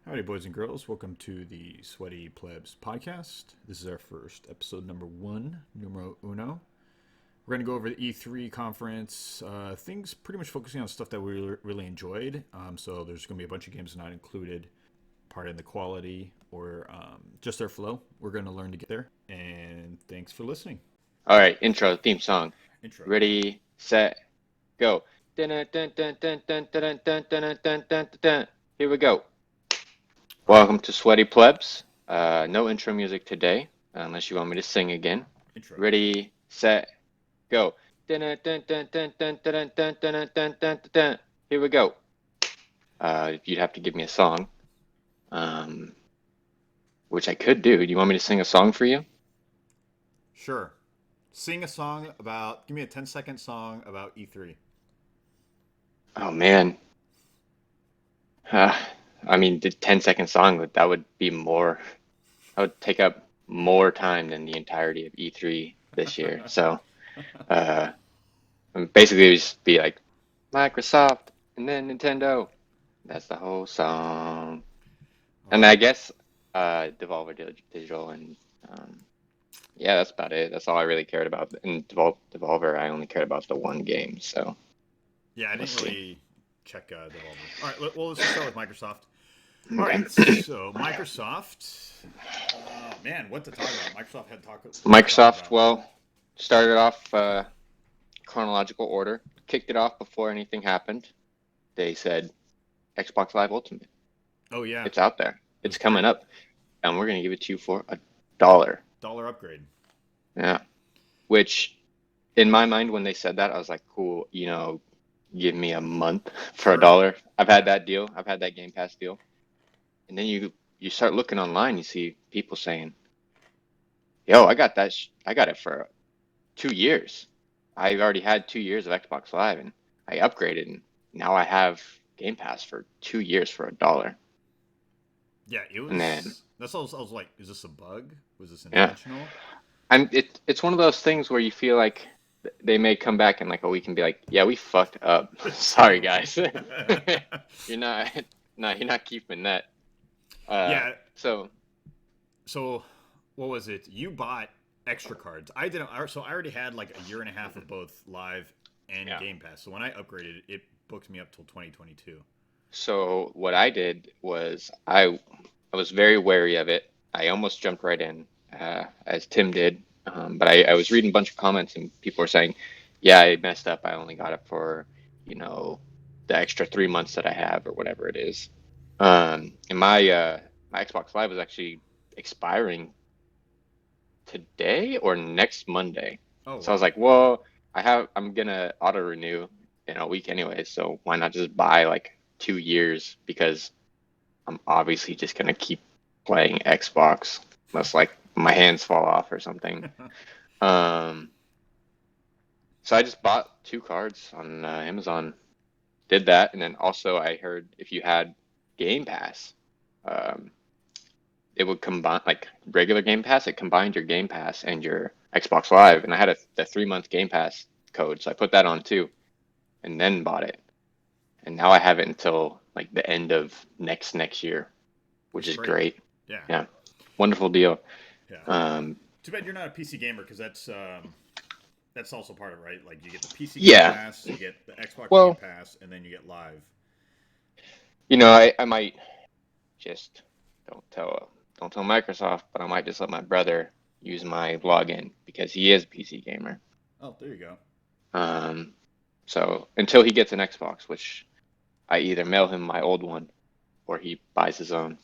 Howdy, boys and girls. Welcome to the Sweaty Plebs podcast. This is our first episode, number one, numero uno. We're going to go over the E3 conference, things pretty much focusing on stuff that we really enjoyed. So there's going to be a bunch of games not included, part in the quality or just their flow. We're going to learn to get there. And thanks for listening. All right, intro, theme song. Intro. Ready, set, go. Dun, dun, dun, dun, dun, dun, dun, dun, dun, dun, dun, dun. Here we go. Welcome to Sweaty Plebs. No intro music today, unless you want me to sing again. Intro. Ready, set, go. Dun, dun, dun, dun, dun, dun, dun, dun, dun, dun, dun, dun. Here we go. You'd have to give me a song, which I could do. Do you want me to sing a song for you? Sure. Sing a song about, give me a 10-second song about E3. Oh man. I mean, the 10-second song, that would be more, that would take up more time than the entirety of E3 this year. So, uh, basically, it would just be like Microsoft and then Nintendo. That's the whole song. All And I right. guess, Digital and, yeah, that's about it. That's all I really cared about. And Devolver, I only cared about the one game. So, Yeah, I we'll didn't see. really check Devolver. All right, well, let's just start with Microsoft. All Okay. right, so Microsoft, man, what to talk about? Microsoft had what to talk Microsoft, about. well, started off chronological order, kicked it off before anything happened. They said Xbox Live Ultimate. Oh yeah, It's out there. it was It's coming great. up, and we're gonna give it to you for $1. Dollar upgrade. Yeah. Which, in my mind, when they said that, I was like, cool. Give me a month for a Sure. dollar. I've had Yeah. that deal. I've had that Game Pass deal. And then you start looking online, you see people saying, "Yo, I got that. I got it for 2 years. I already had 2 years of Xbox Live, and I upgraded, and now I have Game Pass for 2 years for a dollar." Yeah, it And then, was. That's all. I was like, is this a bug? Was this yeah, intentional? it's one of those things where you feel like they may come back in like a week and be like, "Yeah, we fucked up. Sorry, Totally. guys. You're not, no, you're not keeping that." Uh, Yeah. so So, what was it? You bought extra cards. I didn't. So I already had like a year and a half of both Live and yeah. Game Pass. So when I upgraded, it booked me up till 2022. So what I did was I was very wary of it. I almost jumped right in, as Tim did. But I was reading a bunch of comments and people were saying, "Yeah, I messed up. I only got it for, you know, the extra 3 months that I have or whatever it is." And my Xbox Live was actually expiring today or next Monday. Oh So I was wow. like, "Well, I'm gonna auto renew in a week anyway, so why not just buy like 2 years because I'm obviously just gonna keep playing Xbox unless like my hands fall off or something." Um, so I just bought two cards on Amazon, did that, and then also I heard if you had Game Pass, um, it would combine like regular Game Pass. It combined your Game Pass and your Xbox Live, and I had the 3 month Game Pass code, so I put that on too, and then bought it, and now I have it until like the end of next year, which That's is great. great. Yeah. Yeah, wonderful deal. Yeah. Um, Too bad you're not a PC gamer because that's also part of it, right? Like you get the PC Game yeah, Pass, you get the Xbox Game well, Pass, and then you get Live. I might just don't tell don't tell Microsoft, but I might just let my brother use my login because he is a PC gamer. Oh, there you go. Um, so until he gets an Xbox, which I either mail him my old one or he buys his own.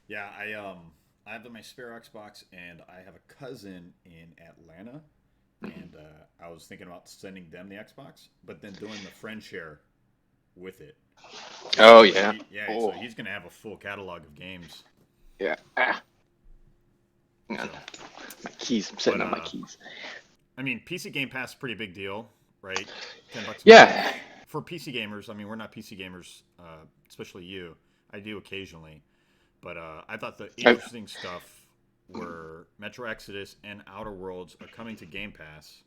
Yeah, I have my spare Xbox, and I have a cousin in Atlanta, Mhm. and I was thinking about sending them the Xbox, but then doing the friend share with it. So Oh that way, yeah. so Oh he's gonna have a full catalog of games. yeah. Ah, hang on. So, My keys. I'm but sitting on my keys. I mean, PC Game Pass is a pretty big deal, right? $10 a month Yeah. for PC gamers. I mean, we're not PC gamers, especially you. I do occasionally, but I thought the I, interesting stuff were Metro Exodus and Outer Worlds are coming to Game Pass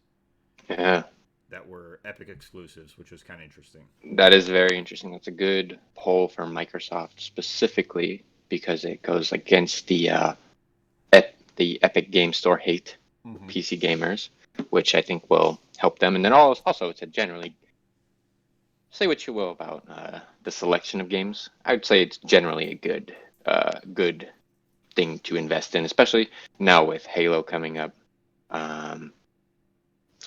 yeah. that were Epic exclusives, which was kind of interesting. That is very interesting. That's a good poll for Microsoft specifically. because it goes against the Epic Game Store hate Hmm. PC gamers, which I think will help them. And then also it's a generally, say what you will about the selection of games. I would say it's generally a good thing to invest in, especially now with Halo coming up um,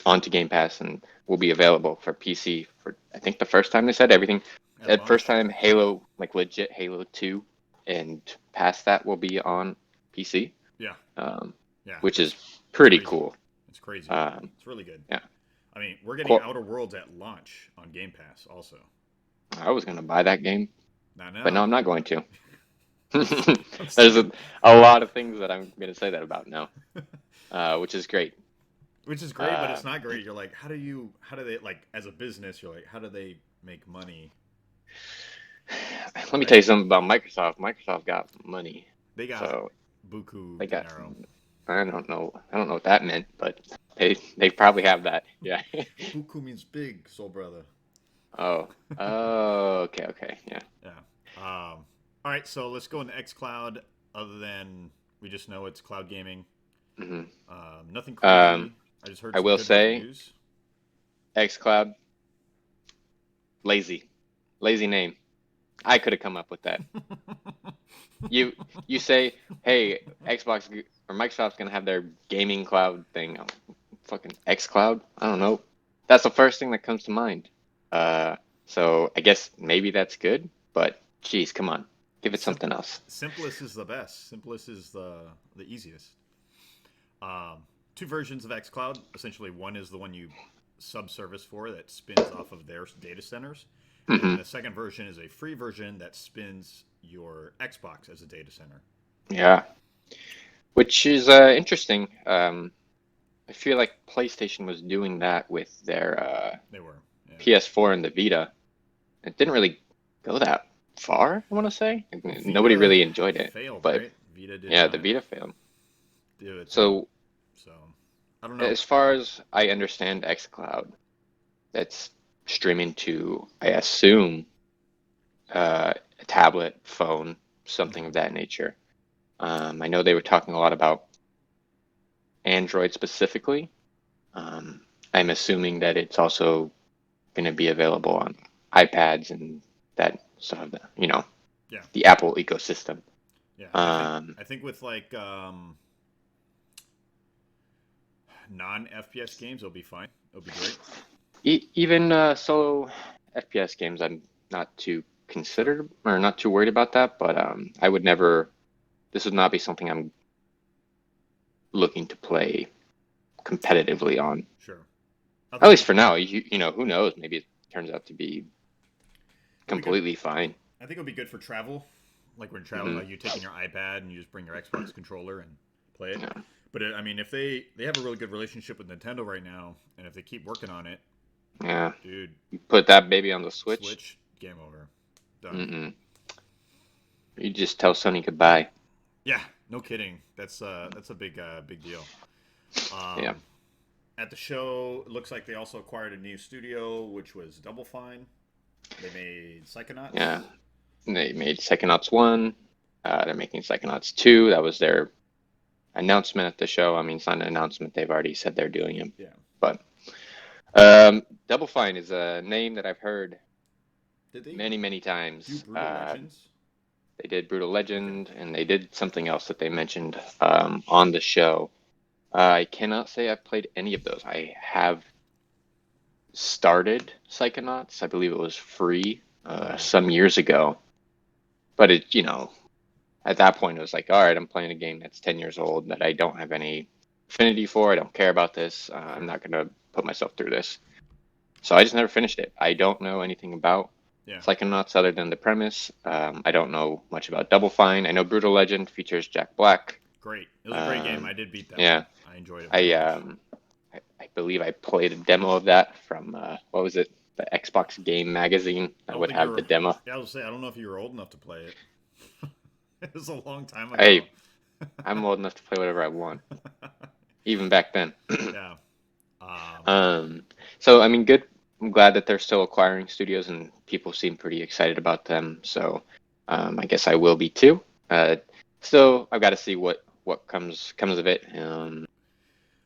onto Game Pass and will be available for PC for, I think, the first time they said everything. At At first launch. time Halo, like legit Halo 2 and past that will be on PC, Yeah. um, Yeah. which is That's pretty crazy. cool. It's crazy. Um, It's really good. yeah, I mean, we're getting cool. Outer Worlds at launch on Game Pass also. I was gonna buy that game, Not but no, now. I'm not going to. I'm There's saying. a lot of things that I'm gonna say that about now, which is great. Which is great, but Uh, it's not great. You're like, how do they, like, as a business, you're like, how do they make money, Let me tell right? you something about Microsoft. Microsoft got money, They got so buku they got. dinero. I don't know. I don't know what that meant, but they probably have that. Yeah. Buku means big, soul brother. Oh. Oh. Okay. Okay. Yeah. Yeah. All right, so let's go into xCloud. Other than we just know it's cloud gaming. hmm Nothing Um, crazy. I just heard I some will good say, reviews. xCloud, lazy name. I could have come up with that. You you say, hey, or Microsoft's gonna have their gaming cloud thing. Oh, fucking xCloud. I don't know. That's the first thing that comes to mind. Uh, so I guess maybe that's good, but geez, come on, give it Sim- something else. Simplest is the best. Simplest is the easiest. Um, Two versions of xCloud. Essentially, one is the one you subservice for that spins off of their data centers, and then hmm the second version is a free version that spins your Xbox as a data center. Yeah, which is interesting. I feel like PlayStation was doing that with their They were, yeah. PS4 and the Vita. It didn't really go that far, I want to say. Well, Nobody Vita really enjoyed it, failed, but right? Vita did yeah, the not Vita failed. do its thing. So So I don't know. as far as I understand xCloud, that's streaming to, I assume, a tablet, phone, something Hmm. of that nature. I know they were talking a lot about Android specifically. Um, I'm assuming that it's also going to be available on iPads and that sort of, Yeah, the Apple ecosystem. yeah. Um, I think with like non FPS games, it'll be fine. It'll be great. even solo FPS games, I'm not too Sure, considered or not too worried about that, but I would never, this would not be something I'm looking to play competitively on. sure. I At think least for now, who knows? Maybe it turns out to be it'll be good. completely fine. I think it'll be good for travel, like when you're traveling, hmm like you taking your iPad and you just bring your Xbox controller and play it. Yeah, But I mean, if they have a really good relationship with Nintendo right now, and if they keep working on it, yeah. dude, You put that baby on the Switch. Switch, game over, done. Mm-mm. You just tell Sony goodbye. Yeah, no kidding. That's a big deal. Yeah, Um, at the show, it looks like they also acquired a new studio, which was Double Fine. They made yeah. Psychonauts. They made Psychonauts 1. They're making Psychonauts 2. That was their announcement at the show. I mean, it's not an announcement. They've already said they're doing it. Yeah. But Double Fine is a name that I've heard Did they many, many do times. Brutal Legends? They did Brutal Okay. Legend, and they did something else that they mentioned on the show. I cannot say I've played any of those. I have started Psychonauts. I believe it was free Hmm. some years ago. But at that point, it was like, all right, I'm playing a game that's 10 years old that I don't have any affinity for. I don't care about this. I'm Sure. not going to put myself through this. So I just never finished it. I don't know anything about Yeah. Psychonauts other than the premise. I don't know much about Double Fine. I know Brutal Legend features Jack Black. Great. It was a great game. Um, I did beat that one. yeah, I enjoyed it very I, much. um, I believe I played a demo of that from what was it? The Xbox Game Magazine I that don't would think you have the were. demo. Yeah, I was say I don't know if you were old enough to play it. It was a long time ago. Hey, I'm old enough to play whatever I want, even back then. Yeah. Um, Um, so I mean, good. I'm glad that they're still acquiring studios and people seem pretty excited about them. So I guess I will be too. Uh, Still, I've got to see what comes of it.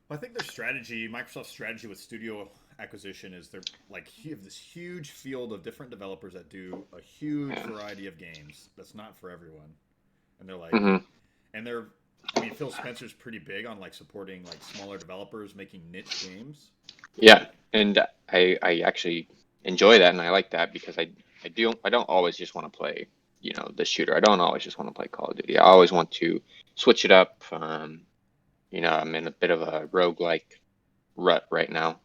Well, I think their strategy, Microsoft's strategy with studio acquisition, is they're like you have this huge field of different developers that do a huge Yeah. variety of games. That's not for everyone, and they're like, Hmm. and they're, I mean, Phil Spencer's pretty big on like supporting like smaller developers making niche games. Yeah, and I actually enjoy that, and I like that because I don't always just want to play, the shooter. I don't always just want to play Call of Duty. I always want to switch it up. I'm in a bit of a roguelike rut right now.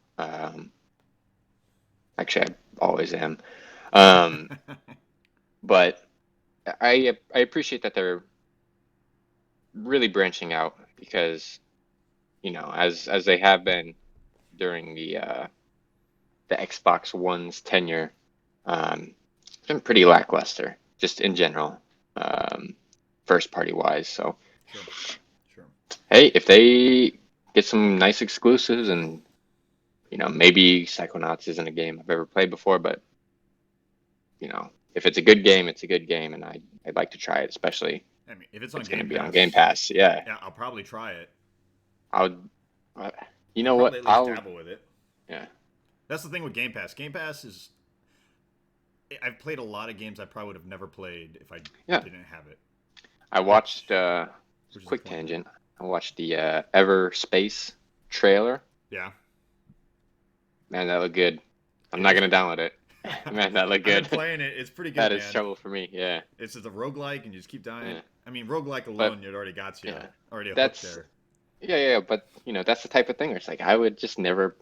Actually, I always am. Um, but I appreciate that they're really branching out because, as they have been during the Xbox One's tenure. It's been pretty lackluster, just in general, um, first party wise. So, Sure, sure. hey, if they get some nice exclusives and, maybe Psychonauts isn't a game I've ever played before, but, if it's a good game, it's a good game, and I'd like to try it, especially I mean, if it's if on it's going to Game be on Game Pass, Pass. Yeah, yeah, I'll probably try it. I would, uh, you I'll know probably what? at least dabble with it. Yeah, That's the thing with Game Pass. Game Pass is I've played a lot of games I probably would have never played if I yeah. didn't have it, I watched, which which is the quick point. tangent, I watched the Ever Space trailer. Yeah, Man, that looked good. I'm it not is gonna good. download it. Man, that looked I've been good. playing it. It's pretty good, That is man. trouble for me. Yeah, It's just a roguelike and you just keep dying. yeah. I mean, roguelike But alone, it already got you, yeah, already a hook that's there. yeah. But that's the type of thing where it's like I would just never.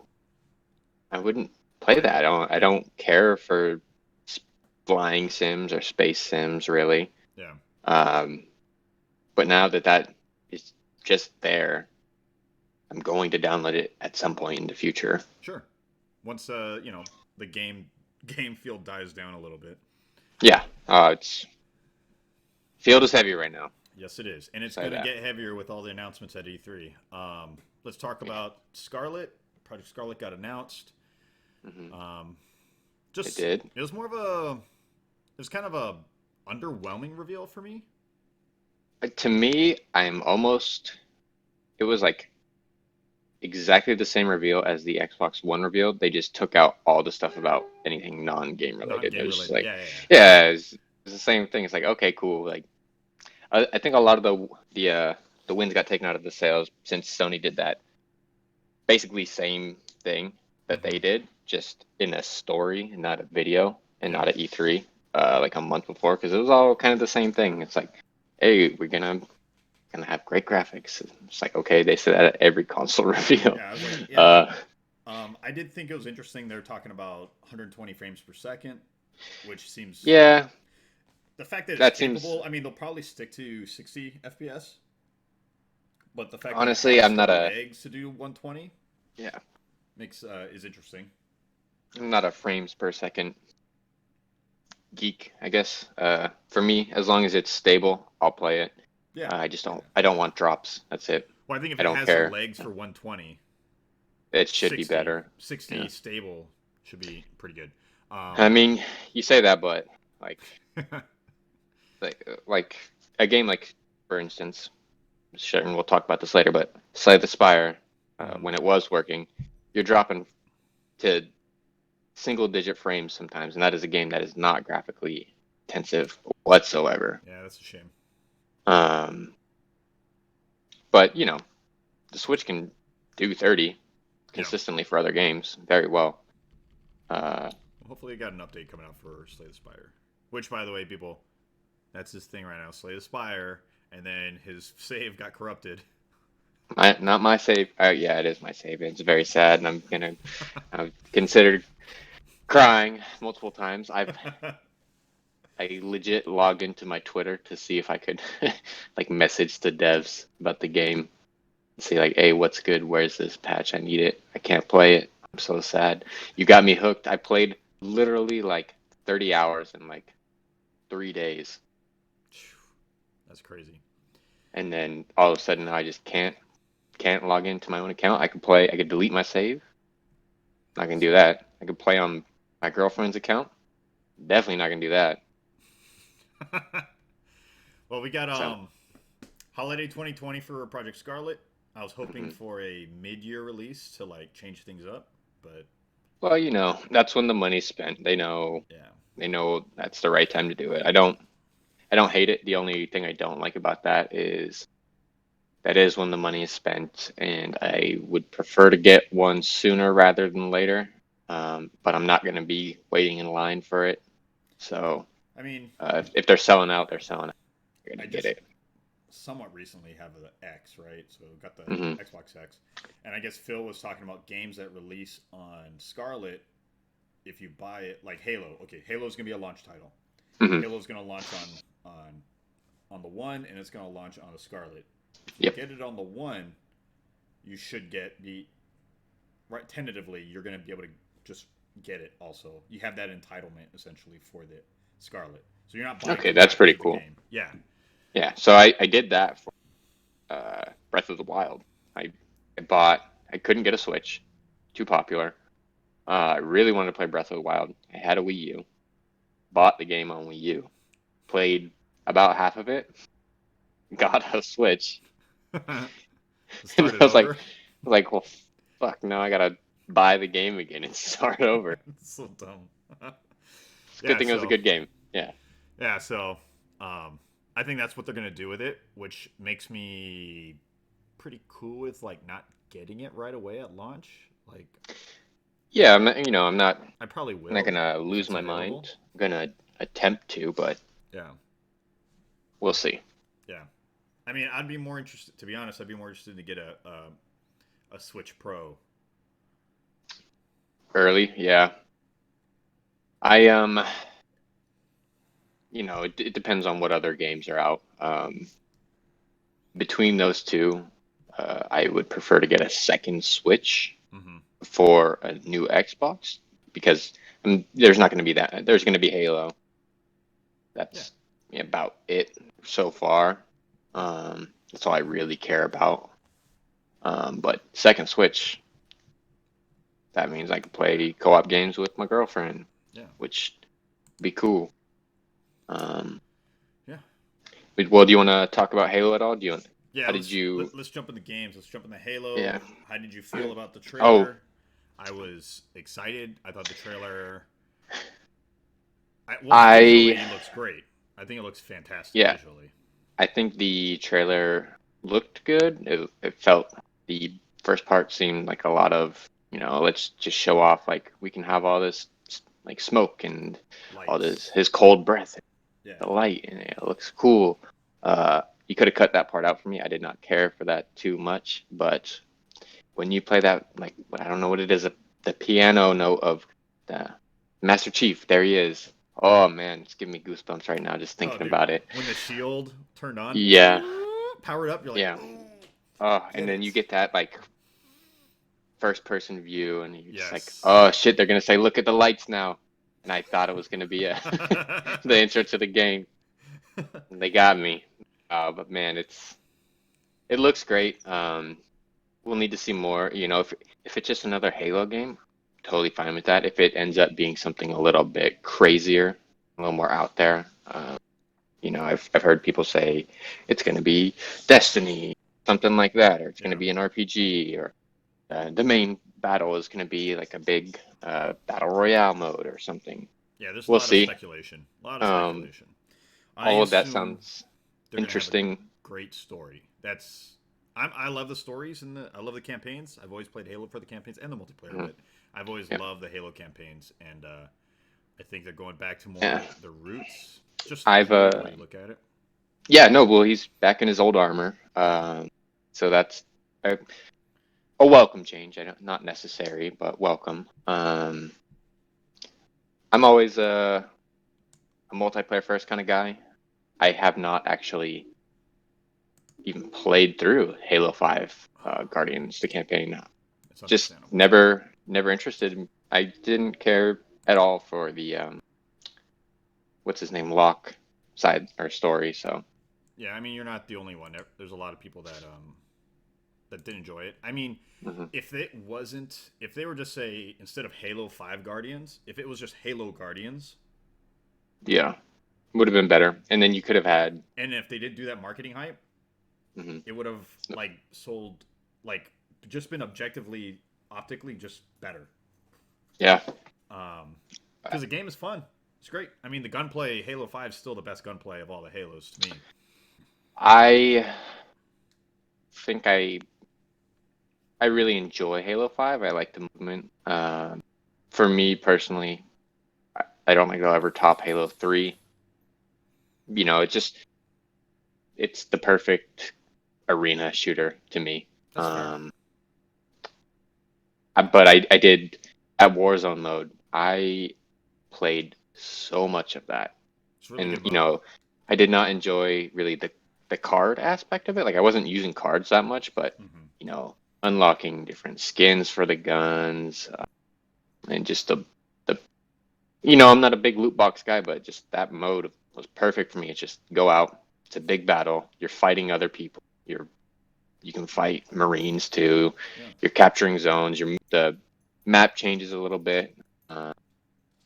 I wouldn't play that. I Yeah, don't care for s- flying sims or space sims really. yeah, Um, but now that is just there, I'm going to download it at some point in the future. sure. Once the game field dies down a little bit. Yeah. It's field is heavy right now. Yes, it is, and it's Say going to that. get heavier with all the announcements at E3. Let's talk about Scarlet. Project Scarlet got announced. Hmm. Um, It just did. it was more of a it was kind of a underwhelming reveal for me. To me, I'm almost. It was like exactly the same reveal as the Xbox One reveal. They just took out all the stuff about anything non-game Non related. It game was just related. like, Yeah, yeah, yeah. yeah, it's the same thing. It's like, okay, cool. Like, I think a lot of the wins got taken out of the sales since Sony did that basically same thing that Hmm. they did, just in a story and not a video and Yeah, not at E3, yeah, like a month before, because it was all kind of the same thing. It's like, hey, we're gonna have great graphics. It's like, okay, they say that at every console reveal. yeah. I was like, yeah. Uh, I did think it was interesting. They're talking about 120 frames per second, which seems yeah, the fact that it's that seems capable. I mean, they'll probably stick to 60 FPS, but the fact that it honestly, has the legs to do 120 yeah, makes is interesting. I'm not a frames per second geek, I guess. For me, as long as it's stable, I'll play it. Yeah, yeah. I don't want drops. That's it. Well, I think if I it don't has the care. legs for 120, It should be 60, better. 60 Yeah. stable should be pretty good. I mean, you say that, but like, like a game like, for instance, sure, and we'll talk about this later, but Slay the Spire, Mhm. when it was working, you're dropping to single digit frames sometimes, and that is a game that is not graphically intensive whatsoever. Yeah, that's a shame. Um, but the Switch can do 30 Yeah. consistently for other games very well. Uh, Well, hopefully, we got an update coming out for Slay the Spire. Which, by the way, people, that's his thing right now. Slay the Spire, and then his save got corrupted. not my save. Yeah, it is my save. It's very sad, and I've considered crying multiple times. I legit logged into my Twitter to see if I could like message the devs about the game, see like, hey, what's good? Where's this patch? I need it. I can't play it. I'm so sad. You got me hooked. I played literally like 30 hours in like 3 days, That's crazy. and then all of a sudden I just can't log into my own account. I could play. I could delete my save. Not gonna do that. I could play on my girlfriend's account. Definitely not gonna do that. Well, we got So, holiday 2020 for Project Scarlet. I was hoping mhm. for a mid-year release to like change things up, but Well, that's when the money's spent. yeah, They know that's the right time to do it. I don't hate it. The only thing I don't like about that is that is when the money is spent, and I would prefer to get one sooner rather than later. But I'm not going to be waiting in line for it. So I mean, if they're selling out, they're selling out. You're I going to get just it. somewhat recently have the X, right? So got the Hmm. Xbox X, and I guess Phil was talking about games that release on Scarlet. If you buy it, like Halo, okay, Halo's gonna be a launch title. Hmm. Halo's gonna launch on the one, and it's gonna launch on the Scarlet. If you Yep. get it on the one, you should get the right tentatively. You're gonna be able to just get it. Also, you have that entitlement essentially for the Scarlet, so you're not buying Okay, two that's copies pretty of the cool. game. Yeah, Yeah. So I did that for Breath of the Wild. I, I bought. I couldn't get a Switch. Too popular. I really wanted to play Breath of the Wild. I had a Wii U. Bought the game on Wii U. Played about half of it. Got a Switch, and start I it was over. well, fuck. Now I gotta buy the game again and start over. It's so dumb. It's a good Yeah, thing it was a so good game. Yeah. yeah, so um, I think that's what they're gonna do with it, which makes me pretty cool with like not getting it right away at launch. Like Yeah. I'm not. I probably I'm not will gonna if lose it's my available. mind. I'm gonna attempt to, but Yeah, we'll see. yeah. I mean, I'd be more interested. To be honest, I'd be more interested to get a Switch Pro. Early, yeah. I it depends on what other games are out. Between those two, I would prefer to get a second Switch Mm-hmm. for a new Xbox because there's not going to be that. There's going to be Halo. Yeah, That's about it so far. yeah, That's all I really care about. But second Switch, that means I can play co-op games with my girlfriend, yeah, which would be cool. Um, yeah, well, do you want to talk about Halo at all? Do you want, yeah. how did you? Let's jump in the games. Let's jump in the Yeah. Halo. How did you feel about the Oh, trailer? I was excited. I thought the trailer. Well, I visually looks great. I think it looks fantastic yeah, visually. I think the trailer looked good. It felt the first part seemed like a lot of, let's just show off like we can have all this like smoke and all this Lights. his cold breath, Yeah. the light, and it looks cool. You could have cut that part out for me. I did not care for that too much, but when you play that, like I don't know what it is, the piano note of the Master Chief, there he is. Oh man, it's giving me goosebumps right now just Oh, thinking dude. about it. When the shield turned on, Yeah, powered up, you're like, yeah. ooh, Oh, and get then you it. get that like first person view, and you're just like, Yes. oh shit, they're gonna say, look at the lights now. And I thought it was gonna be a the intro to the game. And they got me. But man, it looks great. We'll need to see more. If it's just another Halo game, totally fine with that. If it ends up being something a little bit crazier, a little more out there, I've heard people say it's going to be Destiny, something like that, or it's going to Yeah. be an RPG, or the main battle is going to be like a big battle royale mode or something. Yeah, there's a We'll lot of see. speculation. A lot of Um, speculation. I all of that assume sounds they're gonna have a interesting. great story. I love the stories and I love the campaigns. I've always played Halo for the campaigns and the multiplayer, Mhm. but I've always Yeah, loved the Halo campaigns, and I think they're going back to yeah. more the roots. Just I've cool the way you look at it. Yeah, no, well, he's back in his old armor. Yeah, So that's a, a welcome change. I don't, not necessary, but welcome. I'm always a multiplayer first kind of guy. I have not actually even played through Halo 5 Guardians, the campaign. it's Just understandable. never interested. I didn't care at all for the what's his name, Locke side or story. So Yeah, I mean you're not the only one. There's a lot of people that did enjoy it. I mean, mhm. if they were just say instead of Halo 5 Guardians, if it was just Halo Guardians, Yeah, Would have been better. And then you could have Yeah. had. And if they did do that marketing hype, Mhm. it would have like sold like just been objectively optically just better. Yeah. Because the game is fun. It's great. I mean, the gunplay Halo 5 is still the best gunplay of all the Halos to me. I think I really enjoy Halo 5. I like the movement. For me personally, I don't think I'll ever top Halo 3. It's just it's the perfect arena shooter to me. That's fair. Um, but I did at Warzone mode. I played so much of that, It's a really and good mode. I did not enjoy really the card aspect of it. Like I wasn't using cards that much, but Hmm. unlocking different skins for the guns, and just the I'm not a big loot box guy, but just that mode was perfect for me. It's just go out. It's a big battle. You're fighting other people. You can fight Marines too. Yeah. You're capturing zones. The map changes a little bit, uh,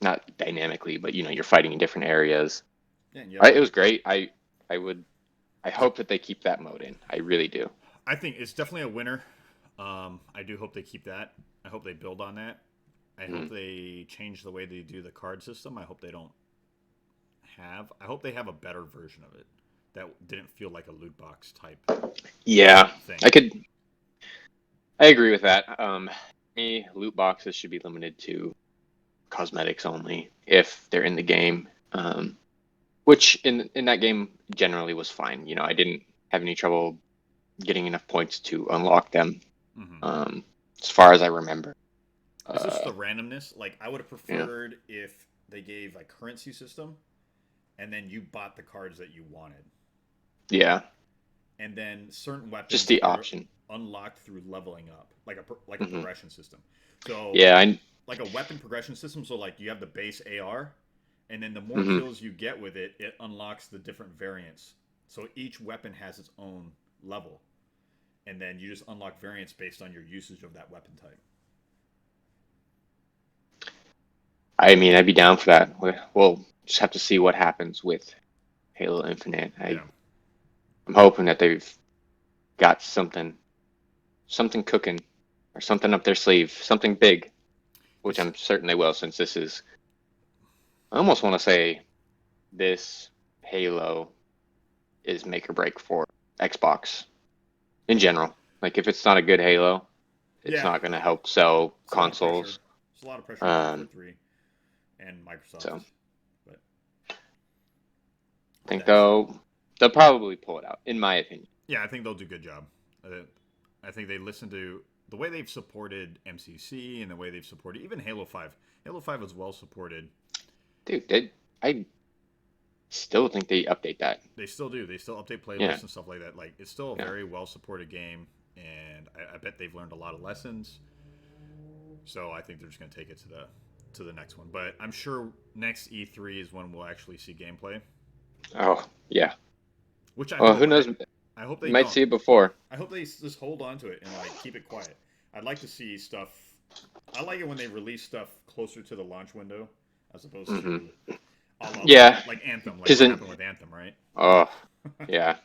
not dynamically, but you're fighting in different areas. Yeah, and you have It like was great. I would I hope that they keep that mode in. I really do. I think it's definitely a winner. I do hope they keep that. I hope they build on that. I hope Mm. they change the way they do the card system. I hope they don't have. I hope they have a better version of it that didn't feel like a loot box type Yeah, thing. I could. I agree with that. Me, loot boxes should be limited to cosmetics only if they're in the game. Which in that game generally was fine. I didn't have any trouble getting enough points to unlock them. Hmm. Um, as far as I remember. It's just Uh, the randomness. Like I would have yeah, preferred if they gave a currency system, and then you bought the cards that you wanted, yeah, and then certain just weapons the are option. unlocked through leveling up, like a Hmm. progression system. So Yeah, I. like a weapon progression system. So like you have the base AR, and then the more Hmm. kills you get with it, it unlocks the different variants. So each weapon has its own level, and then you just unlock variants based on your usage of that weapon type. I mean, I'd be down for that. We'll just have to see what happens with Halo Infinite. Yeah. I'm hoping that they've got something cooking or something up their sleeve, something big, which It's I'm certain they will, since this is. I almost want to say this Halo is make or break for Xbox in general. Like if it's not a good Halo, it's yeah. not going to help sell It's a lot of pressure. consoles. It's a lot of pressure on 343 Um, and Microsoft, so but I think that's they'll probably pull it out, in my opinion. yeah. I think they'll do a good job. I think they listen to the way they've supported MCC and the way they've supported even Halo 5. Halo 5 was well supported. Dude, I still think they update that. They still do. They still update Yeah, playlists and stuff like that. Like it's still a yeah. very well supported game, and I bet they've learned a lot of lessons. So I think they're just going to take it to the next one. But I'm sure next E3 is when we'll actually see gameplay, Oh, yeah. which I Well, who hope. knows? You I hope they might don't. see it before. I hope they just hold on to it and like keep it quiet. I'd like to see stuff. I like it when they release stuff closer to the launch window as opposed Hmm. to a la Yeah, like Anthem, like because what then, happened with Anthem, right? oh, yeah.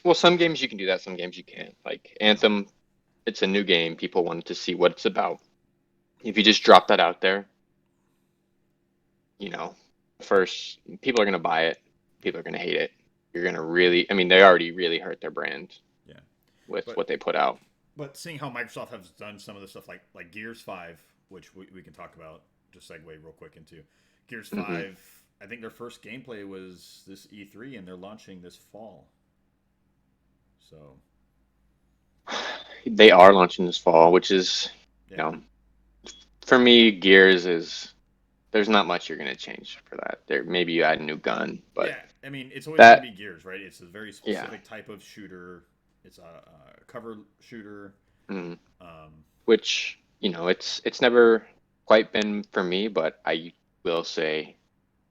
Well, some games you can do that, some games you can't. Like Yeah, Anthem, it's a new game. People wanted to see what it's about. If you just drop that out there, you know, first, people are going to buy it. People are going to hate it. You're going to really, I mean, they already really hurt their brand yeah. with But what they put out. seeing how Microsoft has done some of the stuff like Gears 5, which we can talk about, just segue real quick into Gears Hmm. 5. I think their first gameplay was this E3, and they're launching this fall. So They are launching this fall, which is, you yeah, know, for me, Gears is, there's not much you're going to change for that. There, maybe you add a new gun, but yeah. I mean, it's always going to that, be Gears, right? It's a very yeah. specific type of shooter. It's a cover shooter. Mm. Um, Which, it's never quite been for me, but I will say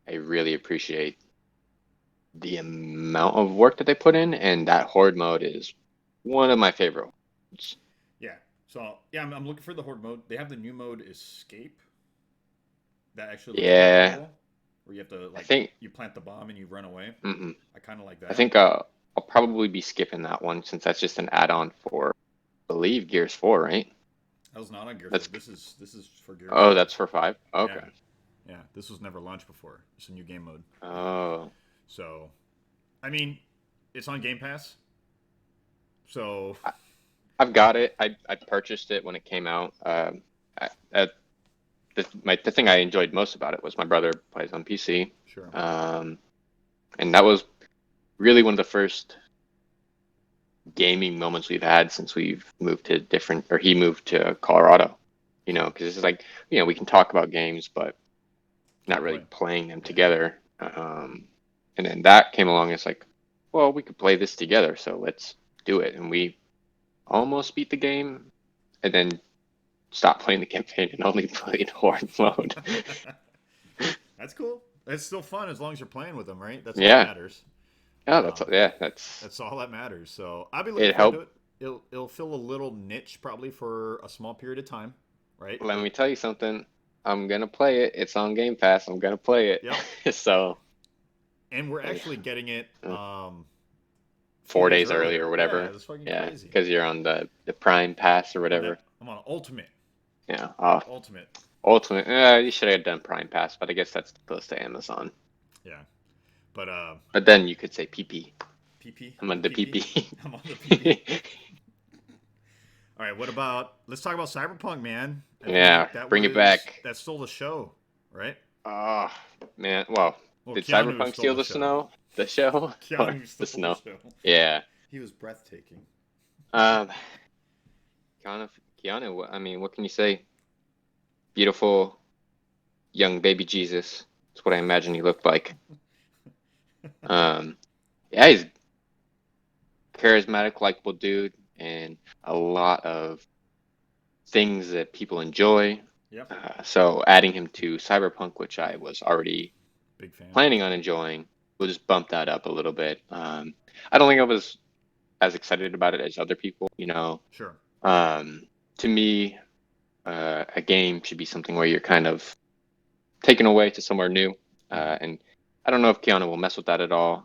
I really appreciate the amount of work that they put in, and that horde mode is one of my favorite ones. yeah. So yeah, I'm looking for the horde mode. They have the new mode Escape that actually looks pretty Yeah, cool. where you have to I like think you plant the bomb and you run away. mhm. I kind of like I that. think I'll probably be skipping that one since that's just an add-on for, I believe, Gears 4, right? That was not on Gears 4. That's This is for Gears oh, 5. that's for 5. Okay. Yeah, yeah. This was never launched before. It's a new game mode. Oh, So, I mean, it's on Game Pass. So, I, I've got it. I purchased it when it came out. The thing I enjoyed most about it was my brother plays on PC, sure. um, and that was really one of the first gaming moments we've had since we've moved to different, or he moved to Colorado. Sure. Because it's like, we can talk about games, but not Can't really play. playing them Yeah. together. And then that came along. It's like, well, we could play this together, so let's do it. And we almost beat the game, and then stopped playing the campaign and only played horde mode. That's cool. It's still fun as long as you're playing with them, right? That's all that Yeah, matters. yeah, Um, that's that's all that matters. So I'll be looking it. forward to Helped. it. It'll fill a little niche probably for a small period of time, right? Let me tell you something. I'm gonna play it. It's on Game Pass. I'm gonna play Yep. it. So, And we're yeah, actually getting it a few four days days early or earlier. Yeah, whatever. it's fucking Yeah, crazy. because you're on the Prime Pass or I'm whatever. that. I'm on Ultimate. Yeah. Ultimate. Ultimate. You should have done Prime Pass, but I guess that's close to Amazon. Yeah. But But then you could say PP. PP. I'm on The the PP. PP. I'm on the PP. All right. What about? Let's talk about Cyberpunk, man. I feel Yeah, like that bring it was back. that stole the show, right? Oh, man. Well, Well, did Keanu Cyberpunk stole steal the the show. snow? The show? Or Keanu the stole the snow? show. Yeah. He was breathtaking. Um, Keanu, Keanu, I mean, what can you say? Beautiful young baby Jesus. That's what I imagine he looked like. Um, yeah, he's charismatic, likable dude, and a lot of things that people enjoy. Yep. So adding him to Cyberpunk, which I was already Big fan. planning on enjoying, will just bump that up a little bit. I don't think I was as excited about it as other people. Sure. Um, to me, a game should be something where you're kind of taken away to somewhere new. Mm-hmm. And I don't know if Keanu will mess with that at all.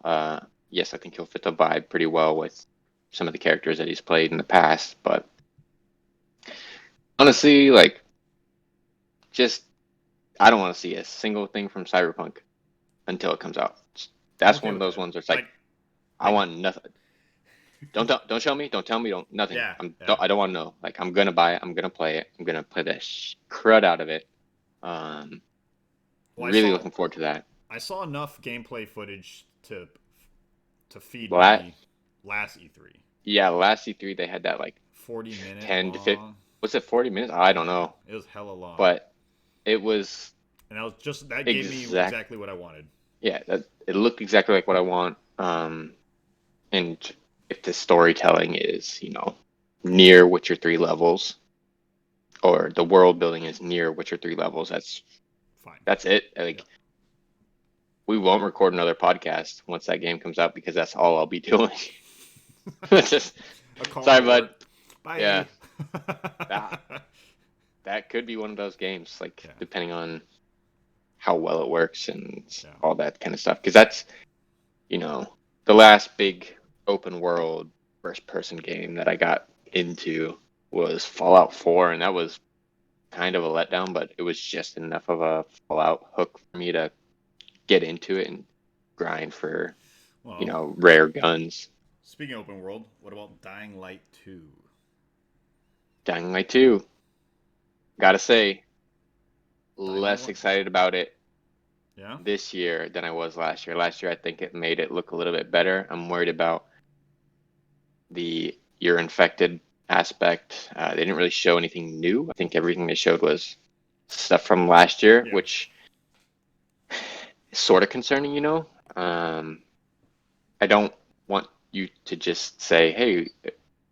Yes, I think he'll fit the vibe pretty well with some of the characters that he's played in the past. But honestly, like, just I don't want to see a single thing from Cyberpunk until it comes out. I'm That's okay one of with those that. ones where it's like Like, I like, want nothing. Don't show me. Don't tell me. Don't nothing. yeah, yeah. I don't want to know. Like I'm gonna buy it. I'm gonna play it. I'm gonna play the crud out of it. Um, Well, really looking forward to that. I saw enough gameplay footage to feed Last, me last E3. yeah, last E3 they had that like 40-minute 10 to 50. long. Was it 40 minutes? I don't Yeah, know, it was hella long, but it was and that gave me exact. exactly what I wanted. Yeah, it looked exactly like what I want. And if the storytelling is, near Witcher 3 levels, or the world building is near Witcher 3 levels, Fine. that's it. Yeah. Like we won't record another podcast once that game comes out because that's all I'll be doing. Just A call to sorry, work. bud. Bye. Yeah, that that could be one of those games, like Yeah. depending on how well it works and Yeah. all that kind of stuff. Because that's, you know, the last big open world first person game that I got into was Fallout 4, and that was kind of a letdown, but it was just enough of a Fallout hook for me to get into it and grind for, Well, rare guns. speaking of open world, what about Dying Light 2? Dying Light 2, gotta say, Dying Light less 1. excited about it Yeah. this year than I was last year. Last year, I think it made it look a little bit better. I'm worried about the you're infected aspect. They didn't really show anything new. I think everything they showed was stuff from last year, Yeah. which is sort of concerning. I don't want you to just say, hey,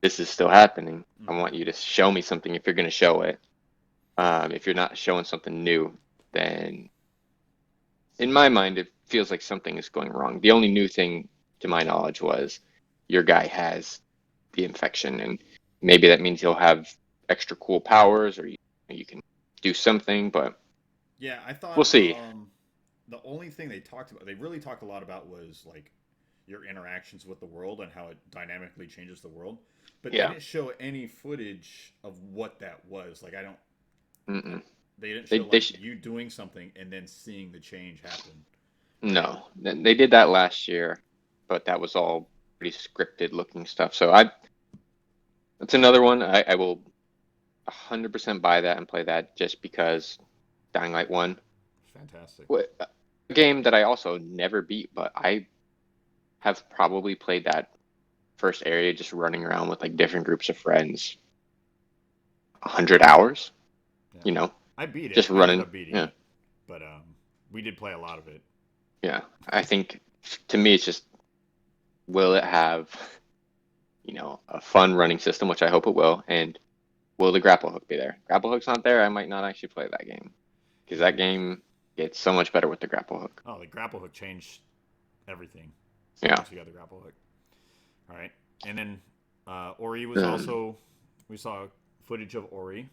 this is still happening. I Mm-hmm. want you to show me something if you're going to show it. If you're not showing something new, then in my mind, it feels like something is going wrong. The only new thing, to my knowledge, was your guy has the infection, and maybe that means he'll have extra cool powers, or you can do something, but Yeah, I we'll thought see. the only thing they really talked a lot about was like your interactions with the world and how it dynamically changes the world. But they Yeah. didn't show any footage of what that was. Like I don't. Mm-mm. They didn't They show they like sh you doing something and then seeing the change happen, right? no. They did that last year, but that was all pretty scripted looking stuff. So I that's another one I will 100% buy that and play that just because Dying Light 1. Fantastic. A game that I also never beat, but I have probably played that first area just running around with like different groups of friends 100 hours, Yeah, you know, I beat it. just I ended running. up beating Yeah. it, but we did play a lot of it. Yeah. I think to me, it's just will it have, a fun running system, which I hope it will, and will the grapple hook be there? Grapple hook's not there, I might not actually play that game because Yeah. that game gets so much better with the grapple hook. Oh, the grapple hook changed everything Yeah. once you got the grapple hook. All right, and then Ori was Um, also. We saw footage of Ori.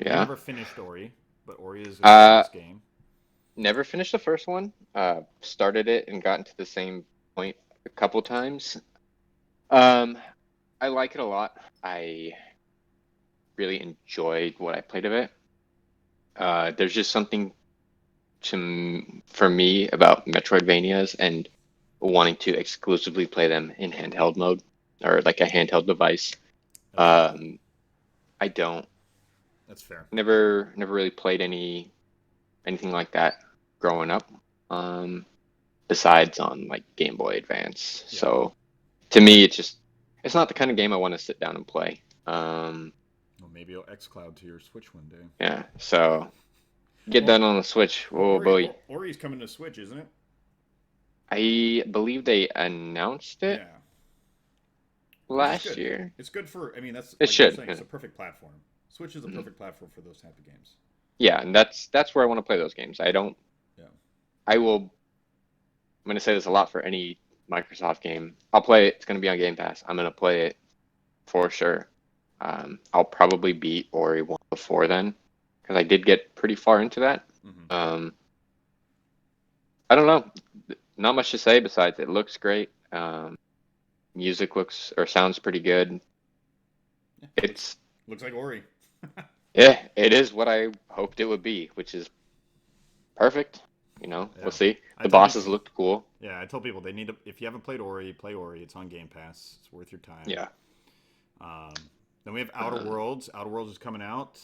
I yeah. never finished Ori, but Ori is a Uh, gorgeous game. Never finished the first one. Started it and gotten to the same point a couple times. Um, I like it a lot. I really enjoyed what I played of it. There's just something for me about Metroidvanias and wanting to exclusively play them in handheld mode or like a handheld device. That's fair. Um, I don't That's fair. never really played anything like that growing up. Um, Besides on like Game Boy Advance. Yeah. So to me, it's not the kind of game I want to sit down and play. Well, maybe you'll XCloud to your Switch one day. Yeah, so get Well, that on the Switch. well, Oh boy. Ori's coming to Switch, isn't it? I believe they announced it Yeah, which is last good. year. It's good for. I mean, that's It like they're should. saying. It's Yeah. a perfect platform. Switch is a Mhm. perfect platform for those type of games. Yeah, and that's where I want to play those games. I don't. Yeah. I will. I'm gonna say this a lot for any Microsoft game. I'll play it. It's gonna be on Game Pass. I'm gonna play it for sure. I'll probably beat Ori one before then because I did get pretty far into that. Mm-hmm. Um, I don't know. Not much to say besides it looks great. Music looks or sounds pretty good. Yeah. It's Looks like Ori. Yeah, it is what I hoped it would be, which is perfect. We'll Yeah. see. I The tell bosses people. looked cool. Yeah, I tell people they need to. If you haven't played Ori, play Ori. It's on Game Pass. It's worth your time. Yeah. Then we have Outer Um, Worlds. Outer Worlds is coming out.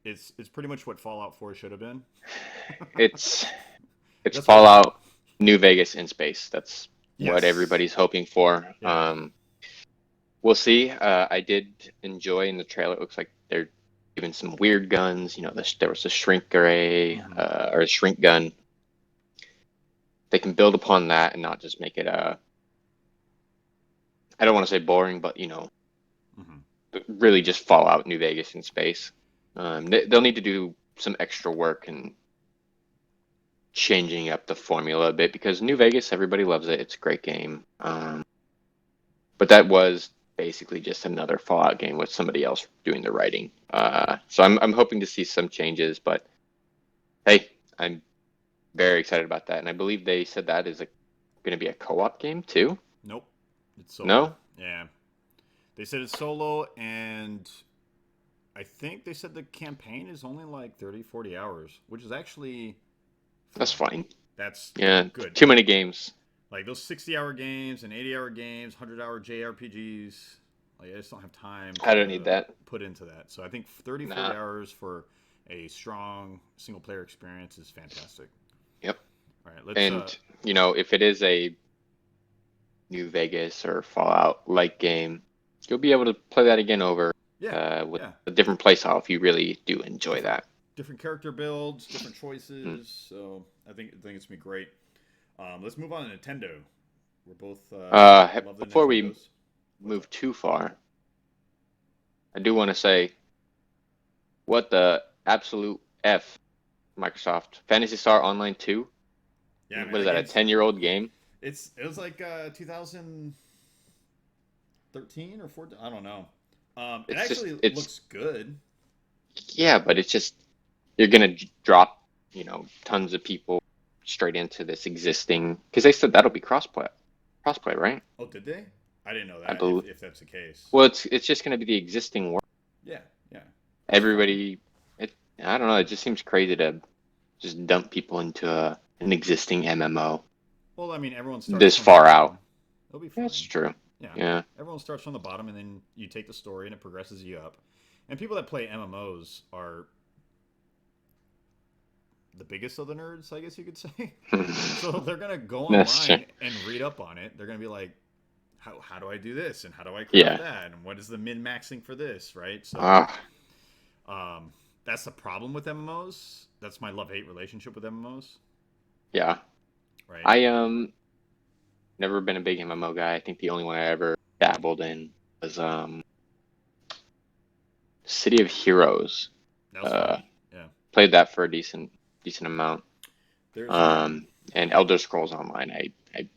It's pretty much what Fallout 4 should have been. it's it's That's what. Fallout New Vegas in space. That's what Yes. everybody's hoping for. Yeah. We'll see. I did enjoy in the trailer. It looks like they're giving some weird guns. There was a shrink array Mm-hmm. or a shrink gun. They can build upon that and not just make it I don't want to say boring, but Mm-hmm. really just Fallout New Vegas in space. They'll need to do some extra work and changing up the formula a bit because New Vegas, everybody loves it. It's a great game. But that was basically just another Fallout game with somebody else doing the writing. So I'm hoping to see some changes, but hey, I'm very excited about that. And I believe they said that is going to be a co-op game too. Nope. It's solo. No? Yeah. They said it's solo, and I think they said the campaign is only like 30, 40 hours, which is actually That's fine. fine. That's Yeah, good. too many games. Like those 60-hour games and 80-hour games, 100-hour JRPGs, like I just don't have time I don't need to that. put into that. So I think 30, 40 Nah. hours for a strong single player experience is fantastic. Yep. All right, let's And if it is a New Vegas or Fallout like game, you'll be able to play that again over yeah, with yeah. a different playstyle if you really do enjoy Different that. different character builds, different Mm. choices. So I think it's gonna be great. Let's move on to Nintendo. We're both love the Before we Nintendos. What's move up? too far, I do want to say what the absolute F Microsoft Fantasy Star Online 2? Yeah, man, What is that that, a game's 10-year-old game? it was like 2013 or 14. I don't know. It It's just, actually it's, looks good. yeah, but it's just, you're going to drop, tons of people. straight into this existing because they said that'll be crossplay, right? Oh, did they? I didn't know I that. believe. If that's the case. Well, it's just going to be the existing world. Yeah, yeah, that's fine. Everybody, I don't know. It just seems crazy to just dump people into an existing MMO Well, I mean, everyone starts this from the far out. bottom. It'll be That's fine. true. Yeah, Yeah. everyone starts from the bottom, and then you take the story, and it progresses you up. And people that play MMOs are the biggest of the nerds, I guess you could say. So they're gonna go That's true. online and read up on it. They're gonna be like, how do I do this, and how do I craft Yeah. that, and what is the min maxing for this, right? So Ah, um, that's the problem with MMOs. That's my love hate relationship with MMOs, yeah. right? I never been a big MMO guy. I think the only one I ever dabbled in was City of Heroes. That was Uh, fun. Yeah. played that for a decent amount. There's And Elder Scrolls Online. I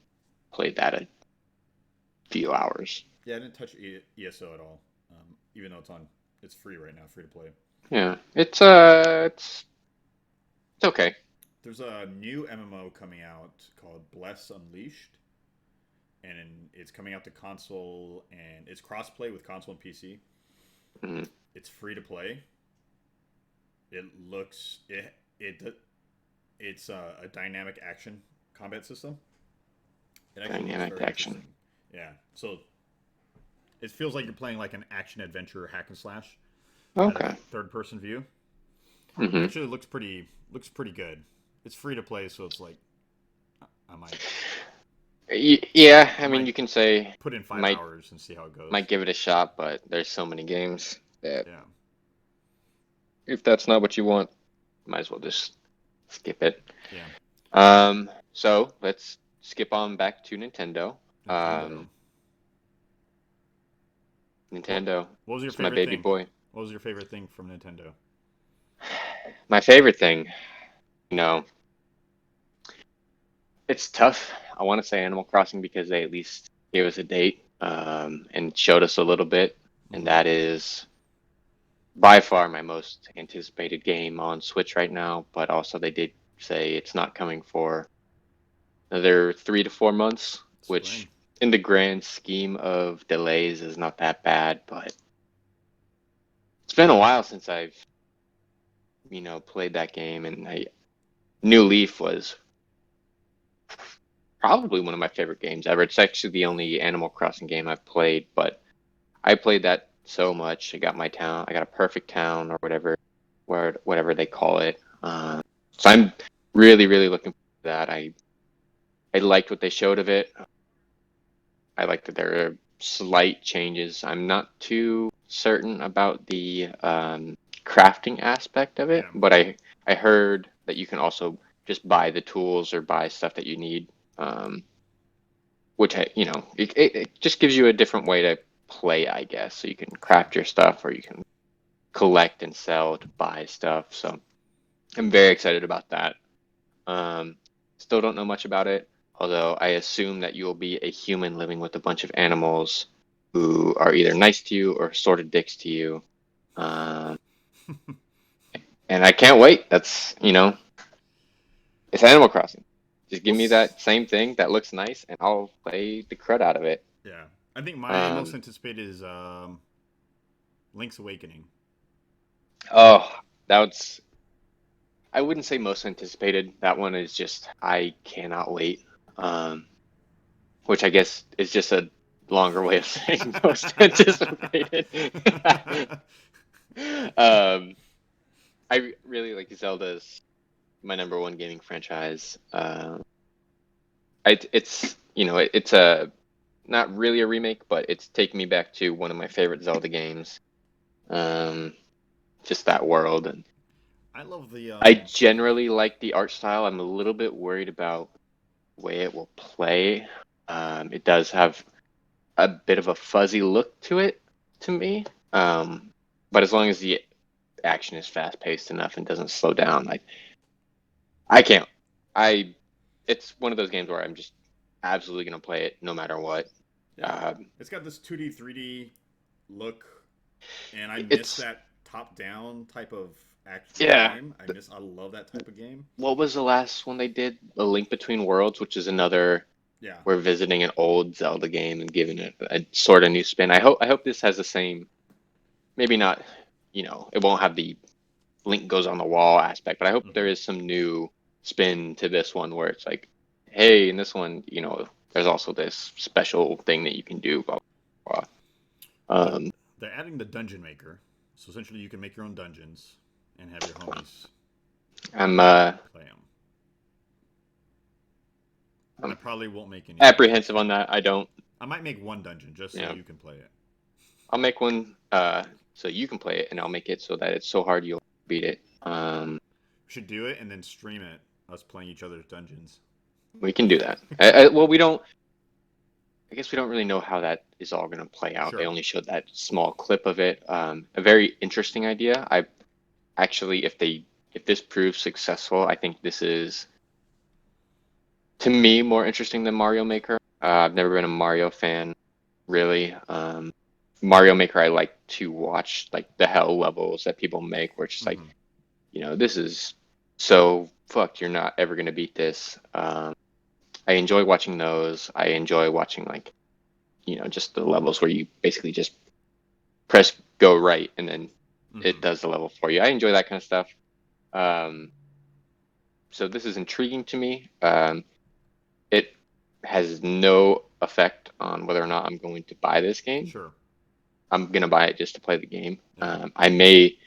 played that a few hours. yeah, I didn't touch ESO at all. Even though it's free right now, free to play. Yeah, it's okay. There's a new MMO coming out called Bless Unleashed, and it's coming out to console, and it's crossplay with console and PC. Mhm. It's free to play. It looks it it's a dynamic action combat system. It actually looks Dynamic very action. interesting. Yeah, so it feels like you're playing like an action adventure hack and slash out of Okay. third person view. It hmm actually looks pretty good. It's free to play, so it's like I might Yeah, I I mean, might you can say put in five might hours and see how it goes. might give it a shot, but there's so many games that Yeah, if that's not what you want, might as well just skip it. yeah. So let's skip on back to Nintendo. Nintendo. Um, What Nintendo, what was your it's my favorite baby thing? boy. What was your favorite thing from Nintendo? My favorite thing, you know, it's tough. I want to say Animal Crossing because they at least gave us a date, and showed us a little bit, and Mm-hmm. that is by far my most anticipated game on Switch right now. But also, they did say it's not coming for another 3 to 4 months, Spring. which in the grand scheme of delays is not that bad. But it's been a while since I've, played that game, and New Leaf was probably one of my favorite games ever. It's actually the only Animal Crossing game I've played, but I played that so much. I got my town. I got a perfect town or whatever they call it. So I'm really, really looking forward to that. I liked what they showed of it. I like that there are slight changes. I'm not too certain about the crafting aspect of it, Yeah. but I heard that you can also just buy the tools or buy stuff that you need, um, which it just gives you a different way to play, I guess. So you can Sure. craft your stuff, or you can collect and sell to buy stuff. So I'm very excited about that. Um, Still don't know much about it, although I assume that you'll be a human living with a bunch of animals who are either nice to you or sort of dicks to you. Um, and I can't wait. It's Animal Crossing. Just Well, give me that same thing that looks nice, and I'll play the crud out of it. yeah. I think my most Um, anticipated is Link's Awakening. oh, that's I wouldn't say most anticipated. That one is just I cannot wait. Um, which I guess is just a longer way of saying most anticipated. um, I really like Zelda's my number one gaming franchise. It's a not really a remake, but it's taking me back to one of my favorite Zelda games. Um, just that world, and I love the I generally like the art style. I'm a little bit worried about the way it will play. It does have a bit of a fuzzy look to it to me. But as long as the action is fast paced enough and doesn't slow down, I can't. I It's one of those games where I'm just absolutely gonna play it no matter what. yeah. Um, It's got this 2D 3D look, and I miss it's that top down type of actual Yeah. game. I love that type of game. What was the last one they did? A Link Between Worlds, which is another. Yeah. We're visiting an old Zelda game and giving it a sort of new spin. I hope this has the same. Maybe not. It won't have the Link goes on the wall aspect, but I hope there Hmm. is some new spin to this one where it's like, hey, in this one, there's also this special thing that you can do. Blah blah blah. Well, they're adding the dungeon maker, so essentially you can make your own dungeons and have your homies I'm play them. I I'm probably won't make any dungeons. apprehensive on that. I don't. I might make one dungeon just You so know, you can play it. I'll make one so you can play it, and I'll make it so that it's so hard you'll beat it. We should do it and then stream it. Us playing each other's dungeons. We can do that. Well, we don't. I guess we don't really know how that is all going to play out. They Sure. only showed that small clip of it. A very interesting idea. I actually, if this proves successful, I think this is to me more interesting than Mario Maker. I've never been a Mario fan, really. Mario Maker, I like to watch like the hell levels that people make, where it's just like, Hmm. this is so fucked. You're not ever going to beat this. I enjoy watching those. I enjoy watching like just the levels where you basically just press go right and then it Hmm. does the level for you. I enjoy that kind of stuff. Um, so this is intriguing to me. It has no effect on whether or not I'm going to buy this game. Sure. I'm gonna buy it just to play the game. Yeah. I may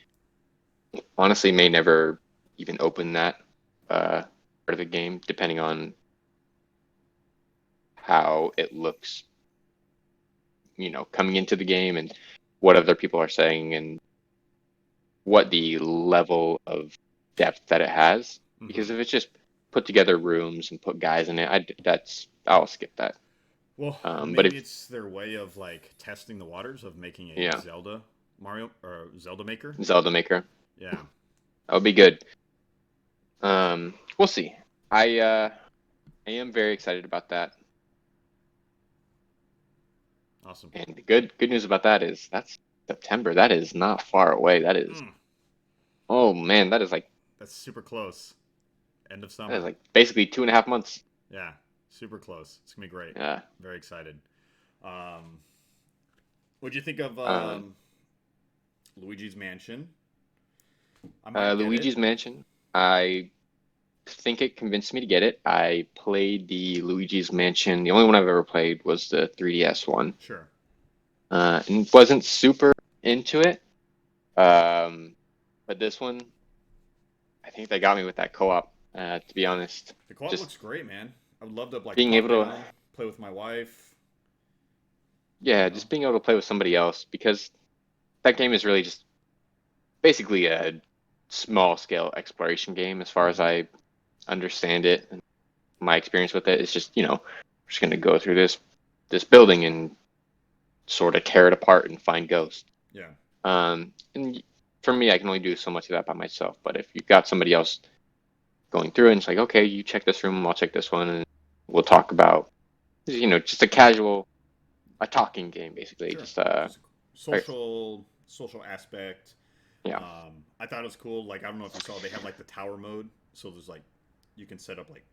honestly may never even open that part of the game, depending on how it looks, coming into the game and what other people are saying and what the level of depth that it has. Because Hmm. if it's just put together rooms and put guys in it, I'll skip that. Well, But maybe if it's their way of like testing the waters of making a yeah, Zelda Mario or Zelda Maker. Zelda Maker, Yeah. that would be good. We'll see. I am very excited about that. Awesome. And the good news about that is that's September. That is not far away. That is Mm, oh man, that's super close. End of that is summer. like basically 2.5 months. Yeah. Super close. It's gonna be great. Yeah. Very excited. Um, what'd you think of Um, Luigi's Mansion? I might get it. Luigi's Mansion. I think it convinced me to get it. I played the Luigi's Mansion. The only one I've ever played was the 3DS one, Sure. and wasn't super into it. Um, but this one, I think they got me with that co-op. To be honest, The co-op just looks great, man. I would love to like being pop able to, down, play with my wife. You yeah, know. just being able to play with somebody else because that game is really just basically a small scale exploration game as far as Hmm. I understand it. And my experience with it is just, we're just gonna go through this building and sort of tear it apart and find ghosts. Yeah. And for me, I can only do so much of that by myself. But if you've got somebody else going through and it's like, okay, you check this room, I'll check this one, and we'll talk about, just a talking game basically. Sure. Just Just a like, social aspect. yeah, I thought it was cool. Like I don't know if you saw, they have like the tower mode. So there's like you can set up like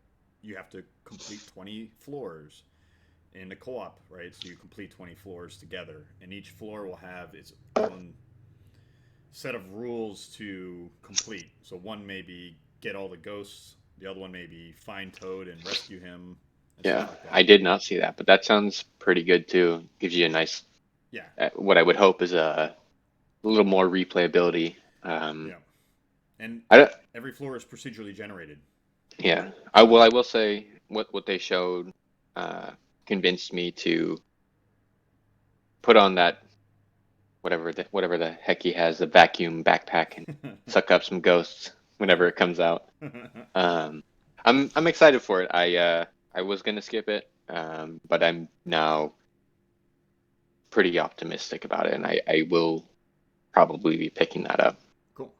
you have to complete 20 floors in a co-op, right? So you complete 20 floors together, and each floor will have its own set of rules to complete. So one may be get all the ghosts, the other one may be find Toad and rescue him, and stuff yeah. like I that. did not see that, but that sounds pretty good too. Gives you a nice, Yeah, what I would hope is a little more replayability. yeah. And I don't, every floor is procedurally generated. yeah. I So will say what they showed uh, convinced me to put on that whatever the heck he has, the vacuum backpack, and suck up some ghosts whenever it comes out. Um, I'm excited for it. I was gonna skip it, but I'm now pretty optimistic about it, and I will probably be picking that up. cool.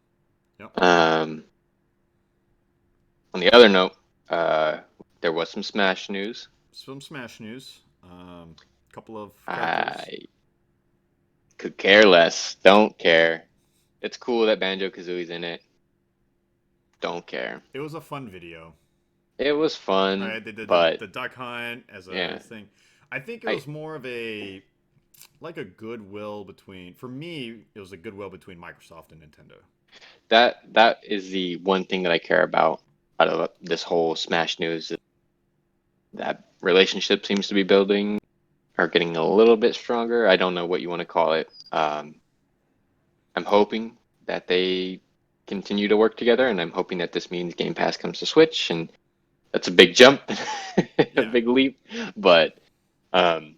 Yep. Um, on the other note, uh, there was some Smash news. Some Smash news. Couple of characters. I could care less. Don't care. It's cool that Banjo Kazooie's in it. don't care. It was a fun video. It was fun, Right, they did but the duck hunt as a yeah, thing. I think it I was more of a like a goodwill between. For me, it was a goodwill between Microsoft and Nintendo. that is the one thing that I care about out of this whole Smash news. That relationship seems to be building or getting a little bit stronger. I don't know what you want to call it. I'm hoping that they continue to work together, and I'm hoping that this means Game Pass comes to Switch, and that's a big jump, a Yeah, big leap. But um,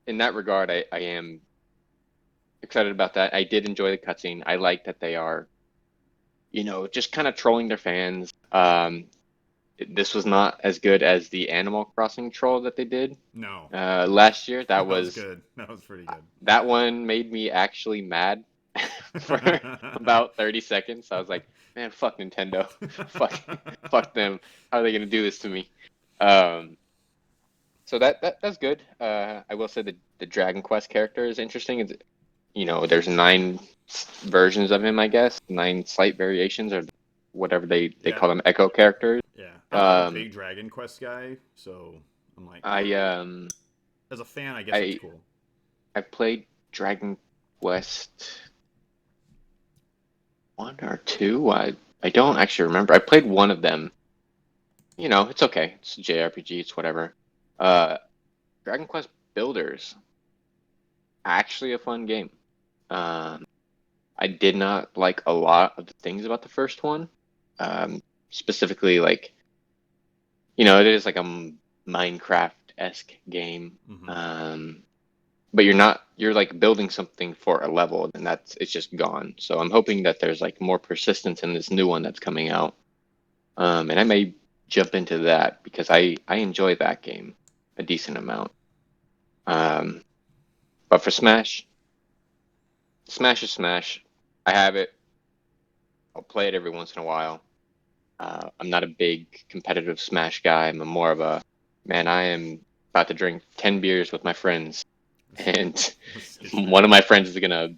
in that regard, I am excited about that. I did enjoy the cutscene. I like that they are, just kind of trolling their fans. This was not as good as the Animal Crossing troll that they did no, last year. that was good. That was pretty good. That one made me actually mad for about 30 seconds. I was like, man, fuck Nintendo. Fuck fuck them. How are they gonna do this to me? Um, so that's good. I will say the Dragon Quest character is interesting. There's nine versions of him, I guess, nine slight variations or whatever they Yeah, call them, echo characters. yeah. I'm not a Um, big Dragon Quest guy, so I'm like, I as a fan, I guess it's I cool. I played Dragon Quest one or two. I don't actually remember. I played one of them. It's okay. It's a JRPG. It's whatever. Uh, Dragon Quest Builders, actually a fun game. Um, I did not like a lot of the things about the first one. Specifically, like, it is like a Minecraft-esque game. Hmm. But you're like building something for a level, and it's just gone. So I'm hoping that there's like more persistence in this new one that's coming out. And I may jump into that because I enjoy that game a decent amount. Um, but for Smash is Smash. I have it. I'll play it every once in a while. I'm not a big competitive Smash guy. I'm more of a man. I am about to drink 10 beers with my friends, and Let's get one of smashed. my friends is gonna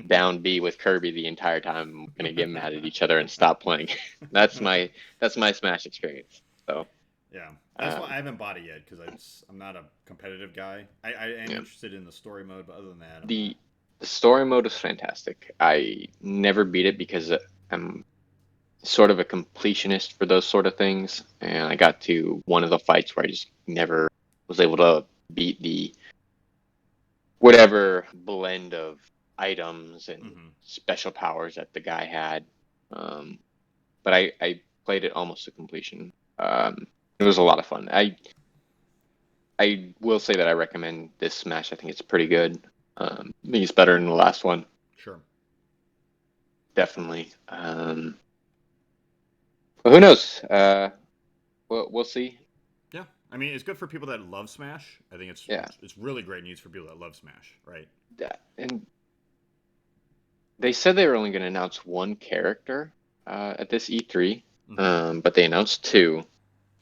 down B with Kirby the entire time. We're gonna get mad at each other and stop playing. that's my that's my Smash experience. So Yeah, that's why I um, haven't bought it yet because I'm not a competitive guy. I am yeah, interested in the story mode, but other than that, I'm not. the the story mode is fantastic. I never beat it because I'm sort of a completionist for those sort of things, and I got to one of the fights where I just never was able to beat the whatever blend of items and Hmm. special powers that the guy had. Um, but I played it almost to completion. It was a lot of fun. I will say that I recommend this Smash. I think it's pretty good. I think it's better than the last one, Sure. definitely. But who knows? We'll see. Yeah, I mean, it's good for people that love Smash. I think Yeah, it's really great news for people that love Smash, right? and they said they were only going to announce one character at this E3, Hmm. but they announced two,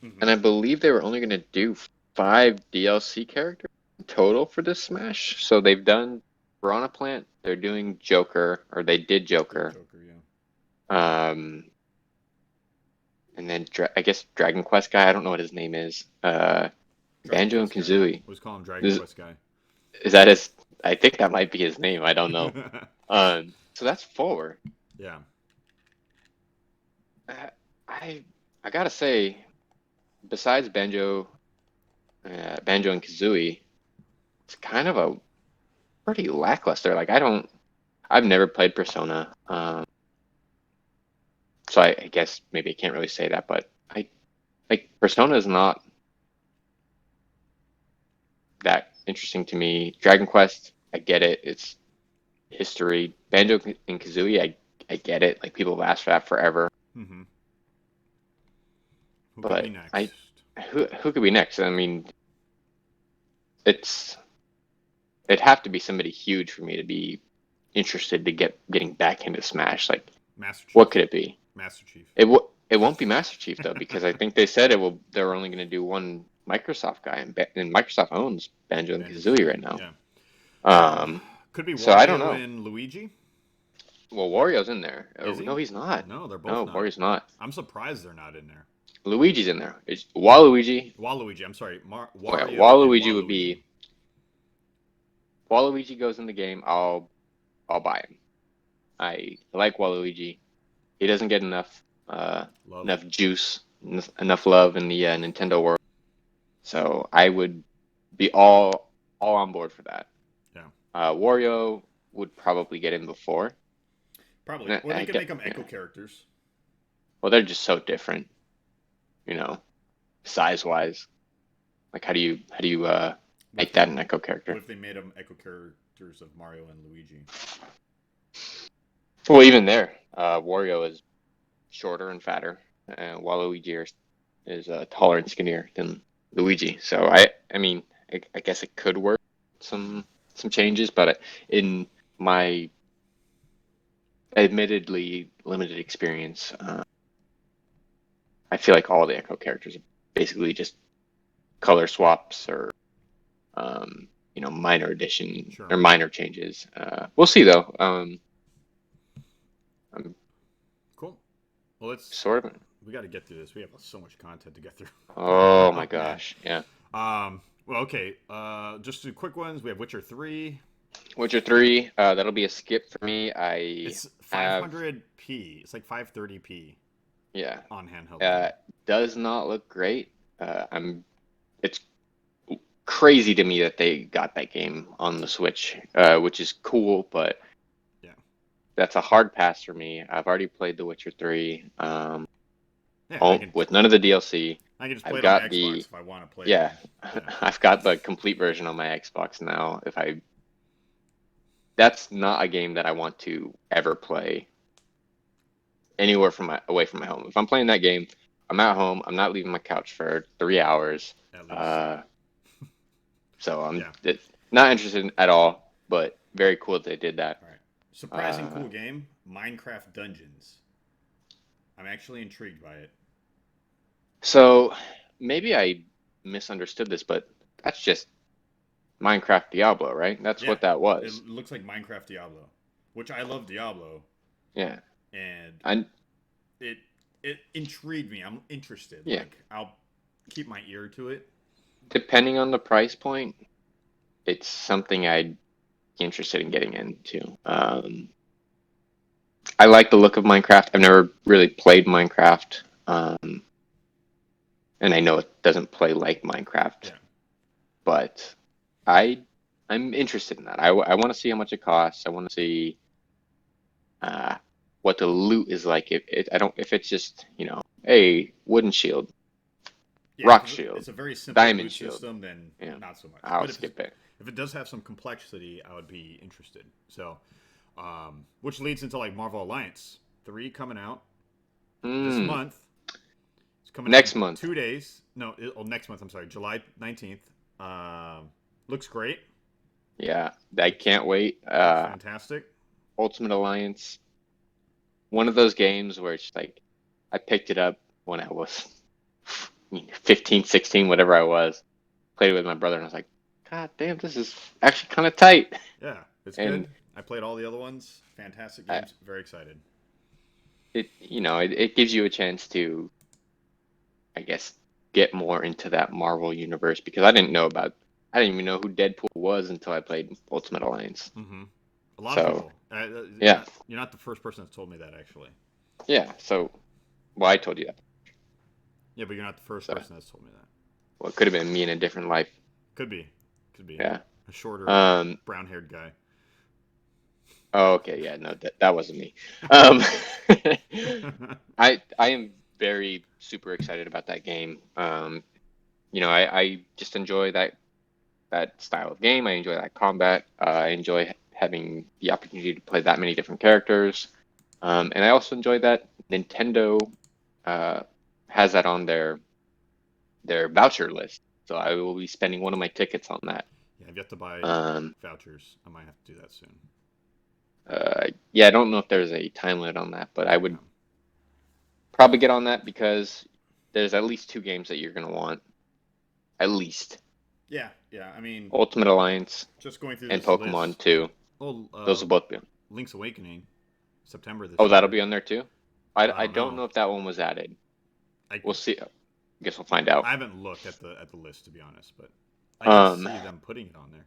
and Hmm. I believe they were only going to do five DLC characters in total for this Smash. So they've done Piranha Plant, they're doing Joker, or they did Did Joker, Joker, yeah. um, and then I guess Dragon Quest guy. I don't know what his name is. Dragon Banjo and Quest guy. Kazooie. Let's call him Dragon Is Quest guy. is that his? I think that might be his name. I don't know. So that's four. Yeah. Uh, I I gotta say, besides Banjo and Kazooie, it's kind of a pretty lackluster. Like I've never played Persona, so I guess maybe I can't really say that, but I like Persona is not that interesting to me. Dragon Quest, I get it. It's history. Banjo and Kazooie, I get it. Like people have asked for that forever, Hmm. Who could be but next? who could be next? I mean, it's it'd have to be somebody huge for me to be interested to getting back into Smash. Like, Master what Chief. could it be? Master Chief. It won't be Master Chief though, because I think they said they're only going to do one Microsoft guy, and Microsoft owns Banjo and Banjo Kazooie Kazooie. right now. Yeah. Um, Could be so I don't Wario know. and Luigi. Well, Wario's in there. Is No, he? he's not. No, they're both No, not. Wario's not. I'm surprised they're not in there. Luigi's in there. It's Waluigi. Waluigi. I'm sorry. Oh, yeah, Wario and Waluigi would Waluigi. be. Waluigi goes in the game. I'll buy him. I like Waluigi. He doesn't get uh Love. enough juice, enough love in the Nintendo world. So I would be all on board for that. Yeah. Wario would probably get in before. Probably. I, Or they I could get, make them yeah. Echo characters. Well, they're just so different, you know, size wise. Like how do you What make if they that an Echo what character? if they made them Echo characters of Mario and Luigi? Well, even there, Wario is shorter and fatter, while Luigi is taller and skinnier than Luigi. So I mean, I guess it could work some some changes, but in my admittedly limited experience, I feel like all the Echo characters are basically just color swaps or minor addition Sure. or minor changes. We'll see though. I'm Cool. Well, let's. sort of. We got to get through this. We have so much content to get through. Oh my Oh man. gosh, yeah. Well, okay. Just two quick ones. We have Witcher 3. Witcher 3, that'll be a skip for me. I It's have, 500p. It's like 530p yeah, on handheld uh, mode. does not look great. It's crazy to me that they got that game on the Switch, which is cool, but Yeah. that's a hard pass for me. I've already played The Witcher 3, Yeah, I can with none of the DLC. I can just play I've it on my got Xbox the, if I want to play it yeah, on. Yeah. I've got the complete version on my Xbox now. That's not a game that I want to ever play anywhere away from my home. If I'm playing that game, I'm at home. I'm not leaving my couch for 3 hours. At least. Uh, so I'm Yeah. not interested at all. But very cool that they did that. All right. Surprising Uh, cool game. Minecraft Dungeons. I'm actually intrigued by it. so maybe I misunderstood this, but that's just Minecraft Diablo, right? That's Yeah. what that It was. looks like Minecraft Diablo, which I love Diablo, Yeah. and And it it intrigued me. I'm interested. yeah, Like I'll keep my ear to it. depending on the price point, it's something I'd be interested in getting into. I like the look of Minecraft. I've never really played Minecraft, and I know it doesn't play like Minecraft, Yeah. but I I'm interested in that. I want to see how much it costs. I want to see uh, what the loot is like. I don't if it's just a wooden shield, Yeah, rock if shield, it's a very simple diamond loot shield. system, then Yeah, not so much. I'll But skip it. if it does have some complexity, I would be interested. So, which leads into like Marvel Alliance 3 coming out this Mm, month. It's coming out in next month. 2 days. No, next month. I'm sorry, July 19th. Looks great. Yeah, I can't wait. Looks fantastic. Ultimate Alliance, one of those games where it's like I picked it up when I was 15, 16, whatever I was. Played it with my brother, and I was like, God damn, this is actually kind of tight. Yeah, it's And good. I played all the other ones. Fantastic I, games. Very excited. it gives you a chance to, I guess, get more into that Marvel universe because I didn't even know who Deadpool was until I played Ultimate Alliance. Hmm. A lot of So people. yeah, You're not the first person that's told me that actually. yeah. So, well, I told you that. Yeah, but you're not the first So, person that's told me that. well, it could have been me in a different life. Could be. Could be. Yeah. A shorter, Um. brown-haired guy. Oh, okay. Yeah. No, that wasn't me. Um. I am very super excited about that game. I just enjoy that style of game. I enjoy that combat. I enjoy having the opportunity to play that many different characters. And I also enjoy that Nintendo uh, has that on their voucher list. So I will be spending one of my tickets on that. Yeah, I've yet to buy Um, vouchers. I might have to do that soon. yeah, I don't know if there's a time limit on that, but I would Yeah. probably get on that because there's at least two games that you're going to want. At least Yeah, yeah. I mean, Ultimate Alliance just going through and this Pokemon list. 2. Well, Those will both be. Link's Awakening September this Oh, that'll year. be on there too. I I don't don't know. know if that one was added. I We'll see. I guess we'll find out. I haven't looked at the list to be honest, but I could Um, see them putting it on there.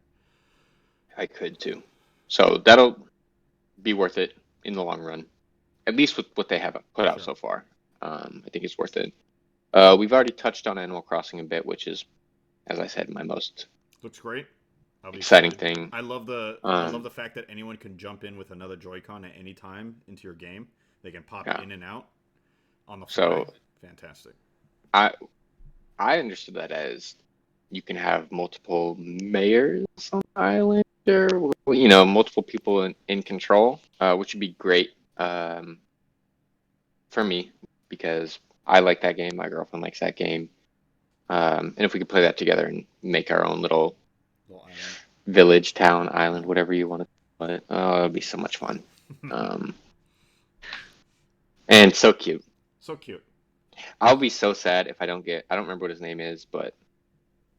I could too. So that'll be worth it in the long run, at least with what they have put out Sure. so far. I think it's worth it. We've already touched on Animal Crossing a bit, which is, as I said, my most Looks great. I'll be exciting excited. thing. I love the fact that anyone can jump in with another Joy-Con at any time into your game. They can pop Yeah. in and out on the fly. So Fantastic. I I understood that as you can have multiple mayors on the island, or multiple people in control, which would be great for me because I like that game. My girlfriend likes that game, and if we could play that together and make our own little Little island. village, town, island, whatever you want to call it, oh, it'd be so much fun. Um, and so cute. So cute. I'll be so sad if I don't remember what his name is, but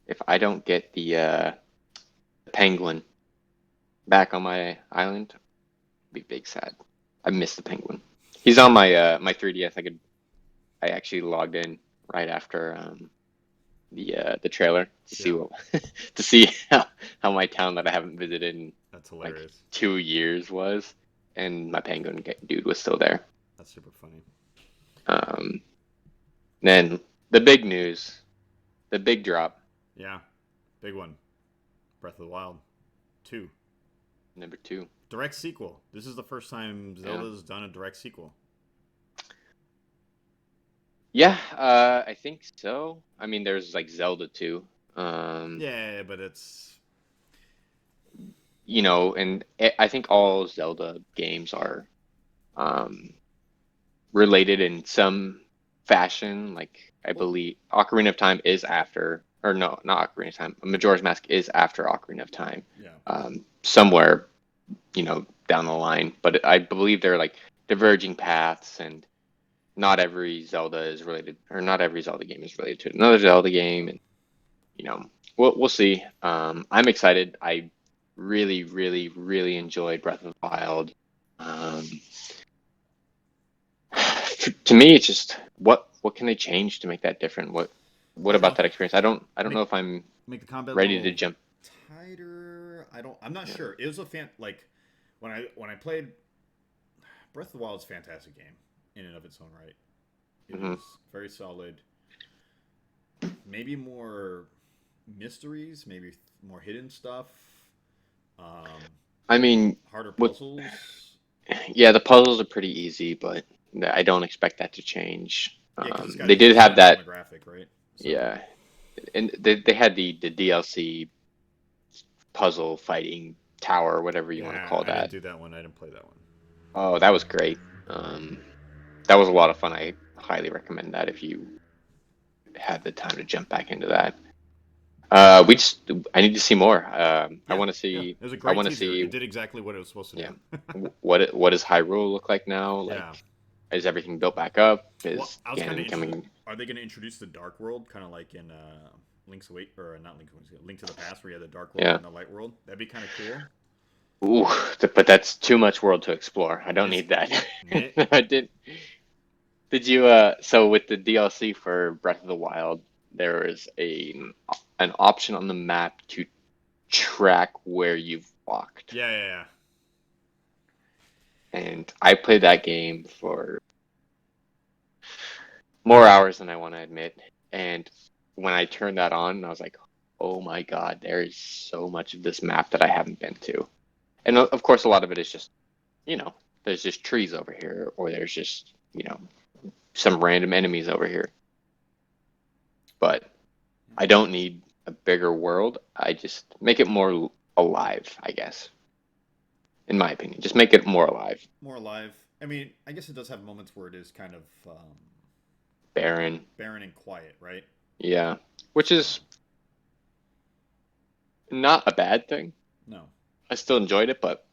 if I don't get the penguin back on my island, I'll be big sad. I miss the penguin. He's on my 3DS. I actually logged in right after the trailer to see Yeah, what to see how my town that I haven't visited in that's like hilarious. 2 years was, and my penguin dude was still there. That's super funny. Um, then the big news, the big drop, Yeah, big one. Breath of the Wild 2. #2. Direct sequel. This is the first time Yeah. Zelda's done a direct sequel. Yeah, I think so. I mean, there's like Zelda 2. Um, Yeah, but it's and I think all Zelda games are um related in some fashion. Like I well, believe Ocarina of Time is after, or no, not Ocarina of Time. Majora's Mask is after Ocarina of Time, yeah. somewhere down the line. But I believe they're like diverging paths, and not every Zelda is related, or not every Zelda game is related to another Zelda game, and you know, we'll see. I'm excited. I really, really, really enjoyed Breath of the Wild. Um, to me, it's just what can they change to make that different? What I don't about know. that experience? I don't know Make if I'm make the combat a ready to little jump. tighter. I'm not Yeah. sure. It was a like when I played Breath of the Wild is a fantastic game in and of its own right. It Hmm. is very solid. Maybe more mysteries, maybe more hidden stuff, um, I mean, harder what? puzzles. Yeah, the puzzles are pretty easy, but I don't expect that to change. Yeah, because it's got They it's did the have same that, demographic, right? So yeah, and they had the DLC puzzle fighting tower, whatever you want to yeah, call I didn't that. do that one. I didn't play that one. Oh, that was great. Um, that was a lot of fun. I highly recommend that if you have the time to jump back into that. We just I need to see more. Yeah, yeah, it was a I great want to teaser. It see, did exactly what it was supposed to yeah, do. what does Hyrule look like now? Like, Yeah. is everything built back up? Well, Is I was kind of Ganon interested. coming? Are they going to introduce the Dark World, kind of like in Link's Away or not Link's Away, Link to the Past, where you had the Dark World Yeah. and the Light World? That'd be kind of cool. Ooh, but that's too much world to explore. I don't It's need that. it, I did. Did you? So with the DLC for Breath of the Wild, there is an option on the map to track where you've walked. yeah, yeah, yeah. And I played that game for more hours than I want to admit. And when I turned that on, I was like, oh my God, there is so much of this map that I haven't been to. And of course, a lot of it is just, you know, there's just trees over here, or there's just, some random enemies over here. But I don't need a bigger world. I just make it more alive, I guess, in my opinion. Just make it more alive. More alive. I mean, I guess it does have moments where it is kind of Barren. barren and quiet, right? Yeah. Which is not a bad thing. No. I still enjoyed it, but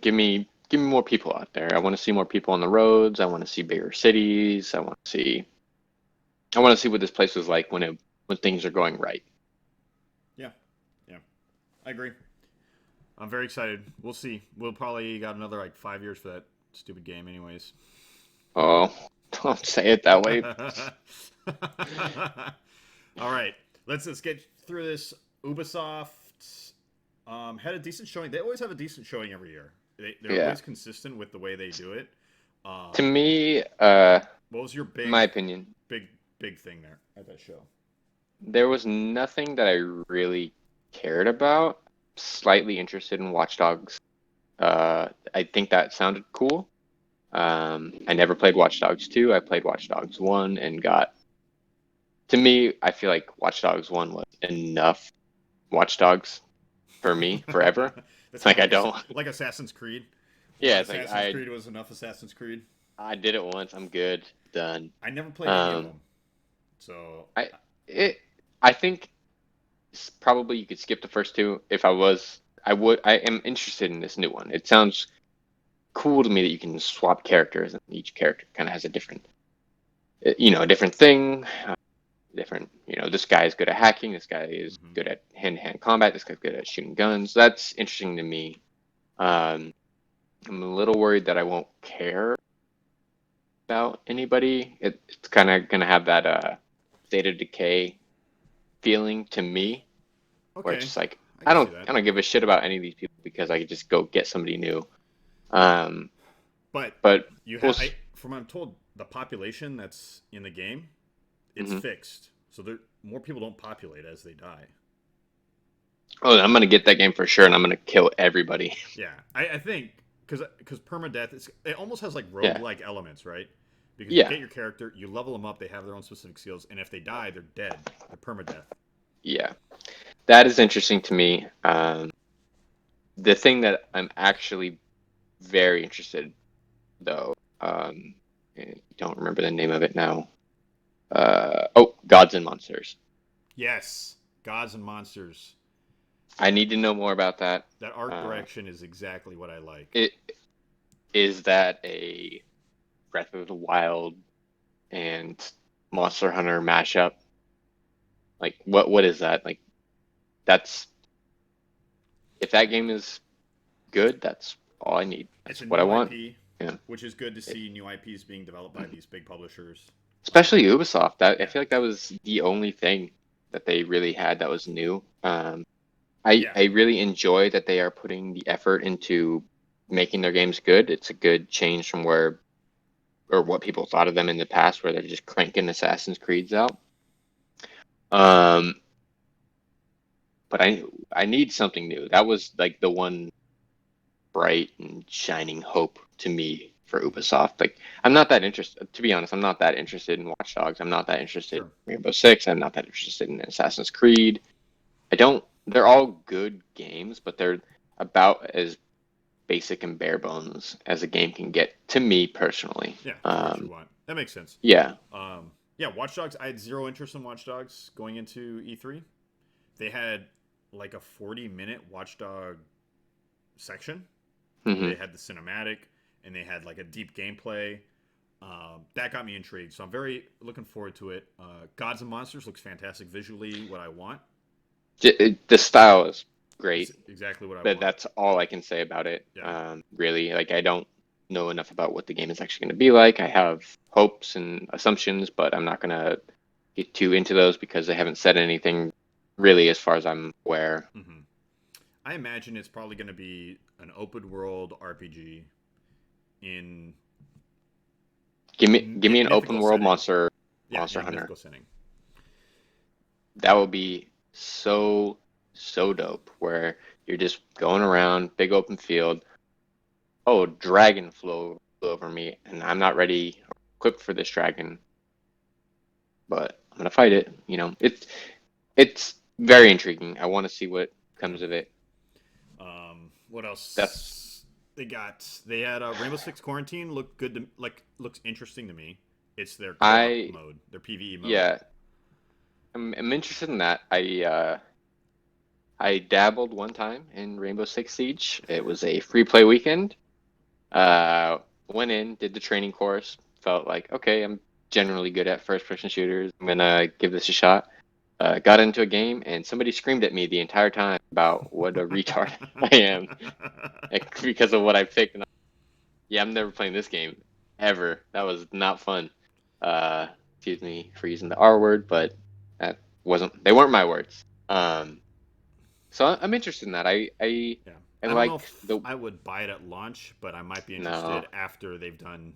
give me more people out there. I want to see more people on the roads. I want to see bigger cities. I want to see what this place was like when things are going right. Yeah, yeah. I agree. I'm very excited. We'll see. We'll probably got another like 5 years for that stupid game, anyways. Oh, don't say it that way. All right, let's get through this. Ubisoft had a decent showing. They always have a decent showing every year. They're Yeah. always consistent with the way they do it. To Um, me, what was your in my big, opinion, big, big thing there at that show? there was nothing that I really cared about. Slightly interested in Watch Dogs. I think that sounded cool. I never played Watch Dogs 2. I played Watch Dogs 1 and got, to me, I feel like Watch Dogs 1 was enough Watch Dogs for me forever. That's kind Like of I don't, like Assassin's Creed. yeah, One it's like Assassin's Creed was enough Assassin's Creed. I did it once. I'm good. Done. I never played any of Um, them, so I it I think probably you could skip the first two. If I was, I am interested in this new one. It sounds cool to me that you can swap characters and each character kind of has a different, a different thing. Different, this guy is good at hacking. This guy is mhm. good at hand-to-hand combat. This guy's good at shooting guns. That's interesting to me. Um, I'm a little worried that I won't care about anybody. It's kind of gonna have that State of Decay feeling to me, where it's Okay, just like I I can don't see that. I don't give a shit about any of these people because I could just go get somebody new. Um, But but you we'll. have, from what I'm told, the population that's in the game, it's Mhm. fixed. So there, more people don't populate as they die. Oh, I'm gonna get that game for sure, and I'm gonna kill everybody. Yeah, I think because permadeath, it almost has like Yeah, roguelike elements, right? Because you yeah, get your character, you level them up, they have their own specific skills, and if they die, they're dead. They're permadeath. yeah. That is interesting to me. The thing that I'm actually very interested, though, I don't remember the name of it now. Gods and Monsters. Yes, gods and monsters. I need to know more about that. That art Uh, direction is exactly what I like. it is that a Breath of the Wild and Monster Hunter mashup? Like, what is that? Like, that's if that game is good, that's all I need. It's That's a what I new want. IP, Yeah. which is good to see new IPs being developed by these big publishers. Especially Ubisoft. That I Yeah, feel like that was the only thing that they really had that was new. I yeah. I really enjoy that they are putting the effort into making their games good. It's a good change from where or what people thought of them in the past, where they're just cranking Assassin's Creeds out. Um, but I need something new. That was like the one bright and shining hope to me for Ubisoft. Like I'm not that interested, to be honest. I'm not that interested in Watch Dogs. I'm not that interested Sure. in Rainbow Six. I'm not that interested in Assassin's Creed. I don't. They're all good games, but they're about as basic and bare bones as a game can get to me personally. Yeah, for what you want. That makes sense. Yeah. Yeah, Watch Dogs. I had zero interest in Watch Dogs going into E3. They had like a 40-minute Watchdog section where Hmm. they had the cinematic and they had like a deep gameplay. That got me intrigued, so I'm very looking forward to it. Gods and Monsters looks fantastic visually. What I want. The style is It's great, exactly what I but want. that's all I can say about it. Yeah. Really, like I don't know enough about what the game is actually going to be like. I have hopes and assumptions, but I'm not going to get too into those because they haven't said anything really, as far as I'm aware. Hmm. I imagine it's probably going to be an open world RPG in Give me an open mythical world setting. Yeah, Monster in a Hunter. mythical setting. That would be so dope. Where you're just going around, big open field. Oh, dragon flew over me, and I'm not ready or equipped for this dragon, but I'm gonna fight it. It's very intriguing. I want to see what Yeah. comes of it. What That's else? They had Rainbow Six Quarantine looked good to like looks interesting to me. It's their co-op I mode, their PVE mode. yeah, I'm interested in that. I dabbled one time in Rainbow Six Siege. It was a free play weekend. Uh, Went in, did the training course, felt like okay, I'm generally good at first person shooters. I'm gonna give this a shot. got into a game and somebody screamed at me the entire time about what a retard I am because of what I picked. And yeah, I'm never playing this game ever. That was not fun. Excuse me for using the R word, but that wasn't. They weren't my words. So I'm interested in that. Yeah. I I don't know like if the I would buy it at launch, but I might be no. interested after they've done.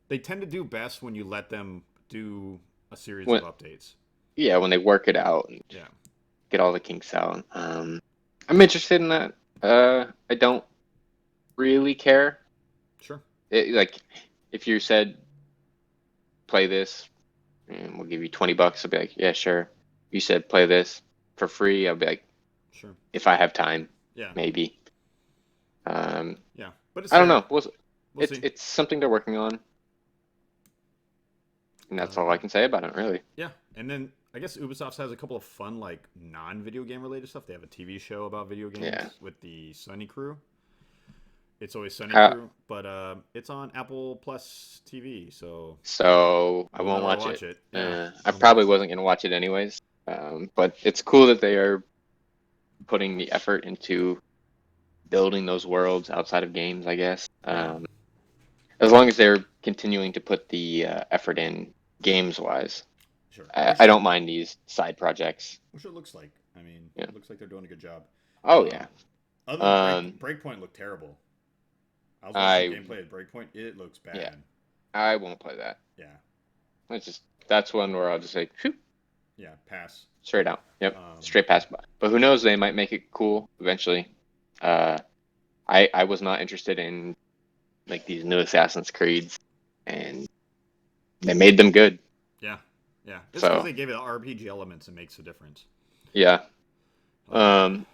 They tend to do best when you let them do a series of When updates. yeah, when they work it out and Yeah. get all the kinks out. I'm interested in that. I don't really care. Sure. Like, if you said play this and we'll give you $20, I'd be like, yeah, sure. You said play this for free, I'll be like, Sure. if I have time, Yeah. maybe. Um, Yeah. But it's I don't there. know. We'll see. It's something they're working on, and that's all I Um, can say about it, really. yeah. And then I guess Ubisoft has a couple of fun, like non-video game related stuff. They have a TV show about video Yeah. games with the Sunny Crew. It's always Sunny How, Crew, but it's on Apple Plus TV, so so I you'll won't never watch watch it. it. Yeah, I you'll never. probably wasn't gonna watch it anyways. But it's cool that they are putting the effort into building those worlds outside of games, I guess. Yeah, As long as they're continuing to put the effort in games wise, sure. I don't mind these side projects. Which it looks like. I mean, Yeah. it looks like they're doing a good job. Oh Um, yeah. other than Um, Breakpoint looked terrible. I was watching I gameplay at Breakpoint. It looks yeah, bad. I won't play that. Yeah, That's one where I'll just say, "Phew," yeah, pass. straight out. Yep, Um, straight pass by. But who knows? They might make it cool eventually. Uh, I was not interested in like these new Assassin's Creeds, and they made them good. yeah, yeah. It's because So they gave it RPG elements and makes a difference. yeah. Uh, Um,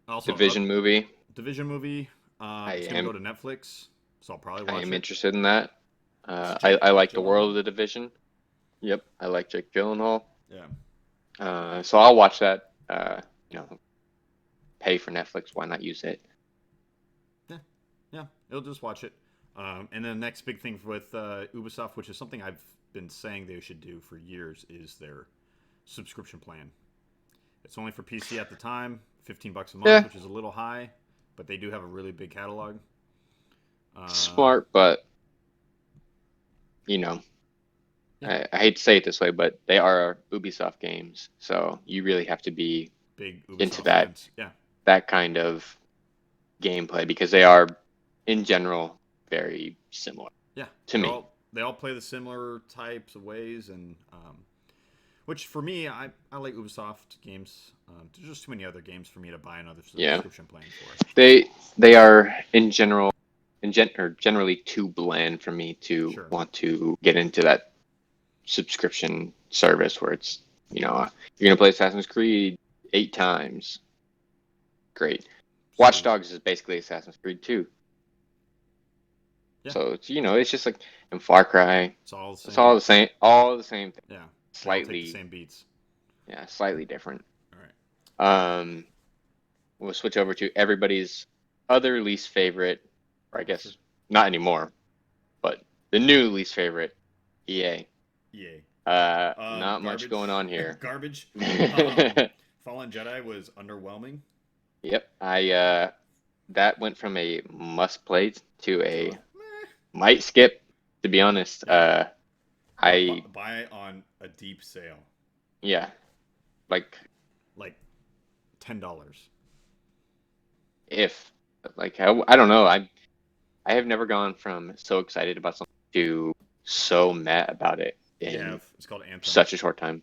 also, Division movie. Division movie. I It's gonna am go to Netflix, so I'll probably I watch am it. interested in that. It's I Jake like the world Gyllenhaal. of the Division. Yep, I like Jake Gyllenhaal. Yeah, So I'll watch that. You know, pay for Netflix. Why not use it? yeah, yeah. It'll just watch it. And then the next big thing with Ubisoft, which is something I've been saying they should do for years, is their subscription plan. It's only for PC at the time, $15 a month, Yeah, which is a little high, but they do have a really big catalog. Um, smart, but you know, yeah, I hate to say it this way, but they are Ubisoft games, so you really have to be big into Ubisoft fans. Yeah, that kind of gameplay because they are, in general, very similar yeah. to me. They all play the similar types of ways, and which for me, I like Ubisoft games. There's just too many other games for me to buy another Yeah, subscription plan for. they are in general, or generally too bland for me to Sure. want to get into that subscription service where it's you're gonna play Assassin's Creed 8 times. Great. Watch So Dogs is basically Assassin's Creed 2. yeah, So it's just like in Far Cry, it's all the it's all same. the same thing. Yeah, they all take the Slightly, same beats. yeah, slightly different. All right. Um, we'll switch over to everybody's other least favorite, or I Oh, sure. guess not anymore, but the new least favorite, EA. EA. Not much Garbage. going on here. Garbage. Fallen Jedi was underwhelming. Yep, I that went from a must play to To a meh. might skip. To be honest, Yeah, but I buy on a deep sale, yeah, like like $10. if I don't know, I have never gone from so excited about something to so mad about it You in have. It's called Anthem. such a short time.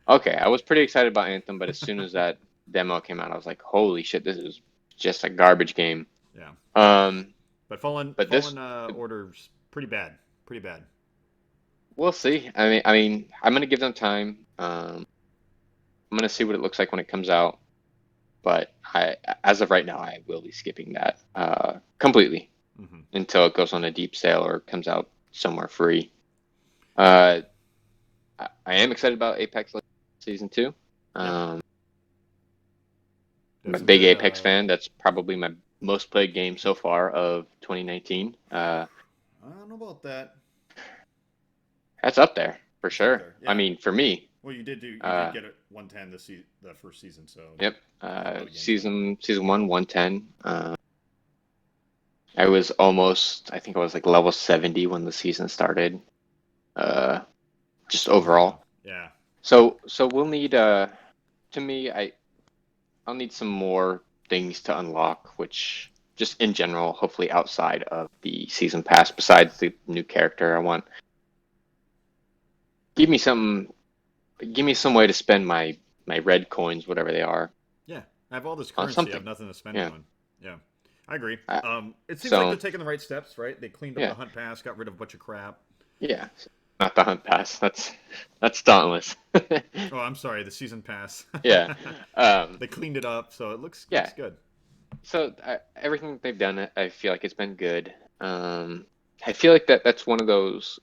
Okay, I was pretty excited about Anthem, but as soon as that demo came out, I was like, holy shit, this is just a garbage game. Yeah, Um, but but this, Fallen Order's pretty bad. Pretty bad. we'll see. I'm gonna give them time. I'm gonna see what it looks like when it comes out. But as of right now, I will be skipping that completely Hmm. until it goes on a deep sale or comes out somewhere free. Uh, I am excited about Apex Season 2. Yeah, Um, I'm a there's a big bit. Apex fan. That's probably my most played game so far of 2019. I don't know about that. That's up there for It's up sure. there. I Yeah, mean, for me. Well, you did Uh, get it 110 the first season, so yep. a lot of gameplay. Season one, 110. I was almost, I think I was like level 70 when the season started. Uh, just Oh wow. overall. Yeah. So we'll need to me, I'll need some more things to unlock, which just in general, hopefully outside of the season pass, besides the new character, I want give me some give me some way to spend my red coins, whatever they are, Yeah. I have all this on currency. I have something. nothing to spend it Yeah. on. Yeah. I agree. Uh, It seems like they're so taking the right steps, right? They cleaned up the yeah, hunt pass, got rid of a bunch of crap. yeah. Not the hunt pass. That's dauntless. Oh, I'm sorry, the season pass. Yeah. Um, They cleaned it up, so it looks yeah. good. So everything that they've done, I feel like it's been good. I feel like that's one of those.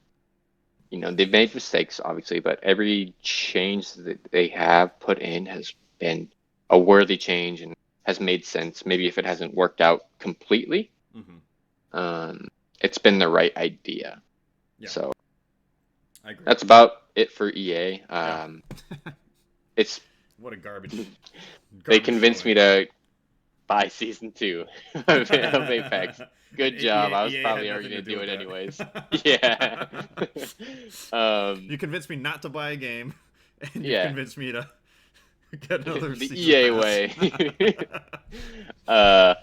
They've made mistakes, obviously, but every change that they have put in has been a worthy change and has made sense. Maybe if it hasn't worked out completely, Hmm. um, it's been the right idea. Yeah, So I agree. that's about it for EA. Yeah. It's What a they garbage convinced me showing. to buy season two of Apex. And Good job. I was EA probably had already nothing to gonna do do with it that. anyways. Yeah. You convinced me not to buy a game, and you've Yeah. convinced me to get another The season EA pass. way. uh,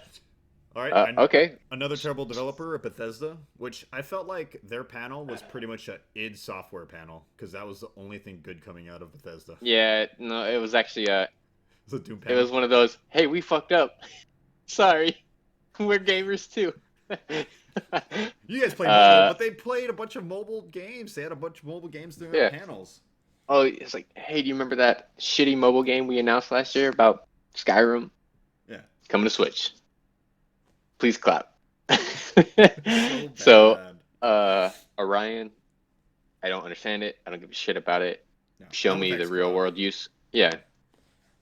All right, okay. another terrible developer, Bethesda, which I felt like their panel was pretty much a id Software panel because that was the only thing good coming out of Bethesda. Yeah, no, it was actually It's a Doom it panel. was one of those, hey, we fucked up. Sorry. We're gamers too. You guys play mobile, uh, but they played a bunch of mobile games. They had a bunch of mobile games during their yeah. panels. Oh, it's like, hey, do you remember that shitty mobile game we announced last year about Skyrim Yeah, coming to Switch? Please clap. so So, bad. Orion, I don't understand it. I don't give a shit about it. No, Show done with me the real xCloud. world use. Yeah,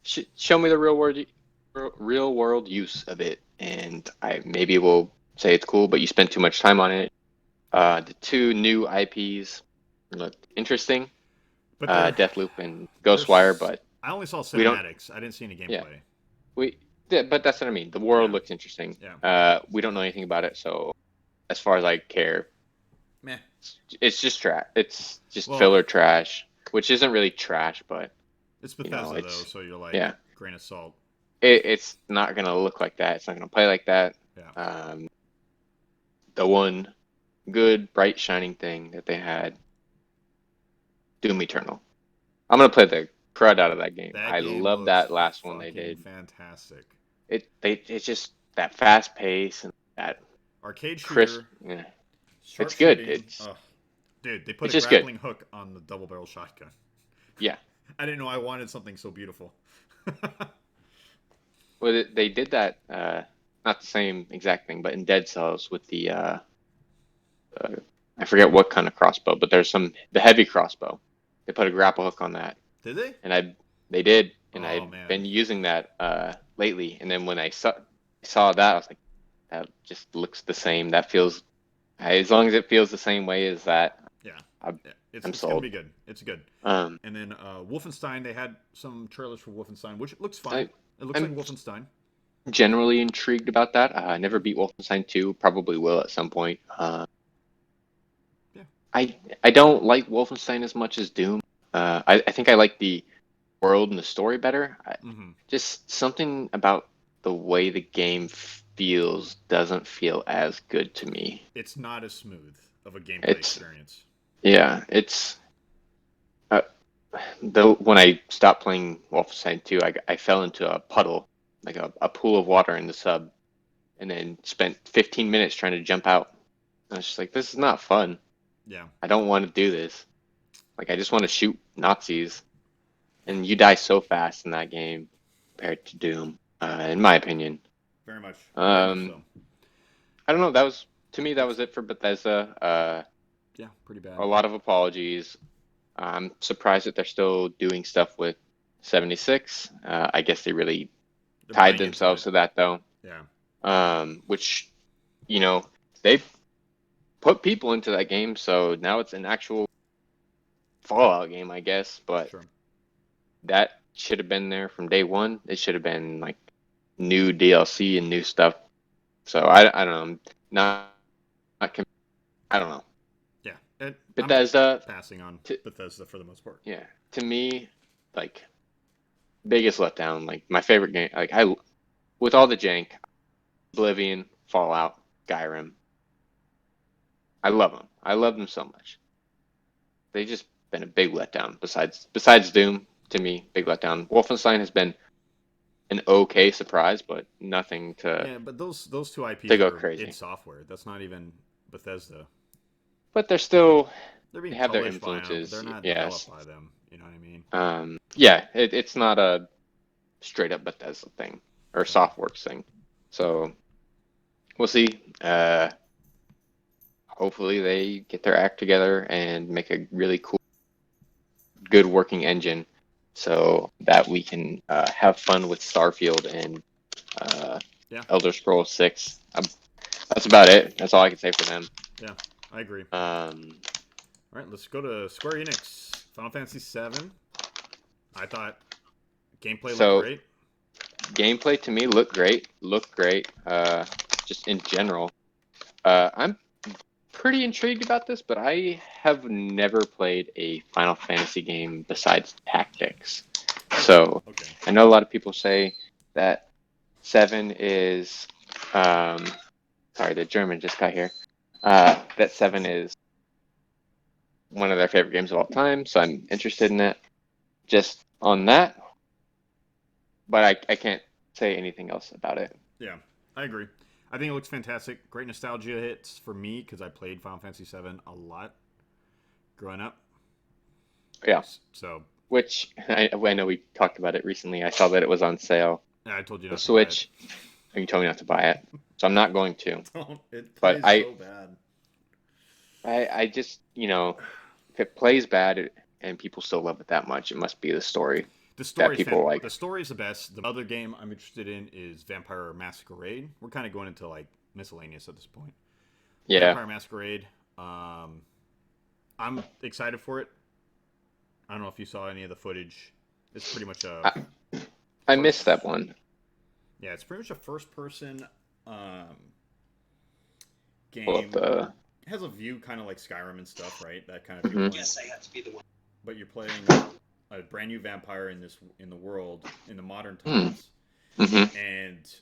show me the real world use of it, and I maybe will say it's cool. But you spent too much time on it. The two new IPs look interesting, But they're Deathloop and they're. Ghostwire, but I only saw we don't. cinematics. I didn't see any Yeah, gameplay. yeah, but that's what I mean. The world Yeah, looks interesting. yeah. We don't know anything about it, so as far as I care, Meh. it's just trash. It's just Well, filler trash, which isn't really trash, but it's Bethesda though, it's so you're like yeah, grain of salt. it's not gonna look like that. It's not gonna play like that. Yeah. Um, the one good, bright, shining thing that they had, Doom Eternal. I'm gonna play the crud out of that game. That I game love looks that last one they fucking did. fantastic. It's just that fast pace and that Arcade crisp. shooter, Yeah, it's good. sharpshooting. Ugh. Dude, they put It's a just good. grappling hook on the double barrel shotgun. Yeah. I didn't know I wanted something so beautiful. Well, they did that. Not the same exact thing, but in Dead Cells with uh, I forget what kind of crossbow, but there's the heavy crossbow. They put a grapple hook on that, Did they? and they did, and Oh I've man. been using that lately. And then when I saw that, I was like, that just looks the same. That feels as long as it feels the same way as that, Yeah. I'm, Yeah. I'm It's gonna sold. be good. It's good. Um, And then Wolfenstein, they had some trailers for Wolfenstein, which looks fun. I, It looks like I'm Wolfenstein. generally intrigued about that. I never beat Wolfenstein 2, probably will at some point. Yeah. I don't like Wolfenstein as much as Doom. I think I like the world and the story better. Mm-hmm. Just something about the way the game feels doesn't feel as good to me. It's not as smooth of a gameplay It's experience. yeah, it's uh, the when I stopped playing Wolfenstein 2, I fell into a puddle, like a pool of water in the sub, and then spent 15 minutes trying to jump out. I was just like, this is not fun. Yeah. I don't want to do this. Like, I just want to shoot Nazis, Yeah. and you die so fast in that game compared to Doom, in my opinion. Very much. Very much Um, so. I don't know. That was to me. That It's was it for Bethesda. yeah, pretty bad. A lot of apologies. I'm surprised that they're still doing stuff with 76. I guess they really They're tied buying into themselves it. to that though. Yeah. Which you know they put people into that game, so now it's an actual Fallout game, I guess. But Sure. that should have been there from day one. It should have been like new DLC and new stuff. So I don't know. Not, not I don't know. Yeah, I'm Bethesda, passing on to, Bethesda for the most part. yeah, to me, like biggest letdown. Like my favorite game. Like I with all the jank, Oblivion, Fallout, Skyrim. I love them. I love them so much. They just been a big letdown. Besides Doom, to me, big letdown. Wolfenstein has been an okay surprise, but nothing Yeah, but those two to IPs go are id crazy. Software. That's not even Bethesda. But they're still They're they being have their published by them, but influences. they're not developed Yes. by them. You know what I mean? Yeah. It's not a straight up Bethesda thing or Yeah. SoftWorks thing. So we'll see. Hopefully they get their act together and make a really cool, good working engine, so that we can have fun with Starfield and uh, Yeah. Elder Scrolls 6. That's about it. That's all I can say for them. Yeah. I agree. Um, All right, let's go to Square Enix. Final Fantasy VII. I thought gameplay looked so great. gameplay to me looked great. Just in general, I'm pretty intrigued about this, but I have never played a Final Fantasy game besides Tactics. So Okay. I know a lot of people say that Seven is, um, sorry, the German just got here. That Seven is one of their favorite games of all time, so I'm interested in it just on that, but I can't say anything else about it. Yeah, I agree. I think it looks fantastic. Great nostalgia hits for me because I played Final Fantasy VII a lot growing up. Yeah, So which I know we talked about it recently. I saw that it was on sale. yeah, I told you The not to buy it. Switch, you told me not to buy it, so I'm not going to. Don't. It But plays so bad. I just, if it plays bad and people still love it that much, it must be the story The that story's people like. the story's the best. The other game I'm interested in is Vampire Masquerade. We're kind of going into like miscellaneous at this point. Yeah, Vampire Masquerade. Um, I'm excited for it. I don't know if you saw any of the footage. It's pretty much a I, I missed first. that one. Yeah, it's pretty much a first-person um, Pull up game. the. It has a view kind of like Skyrim and stuff, right? That kind of Mhm. viewpoint. But you're playing a brand new vampire in the world in the modern Mm. times, Mhm. and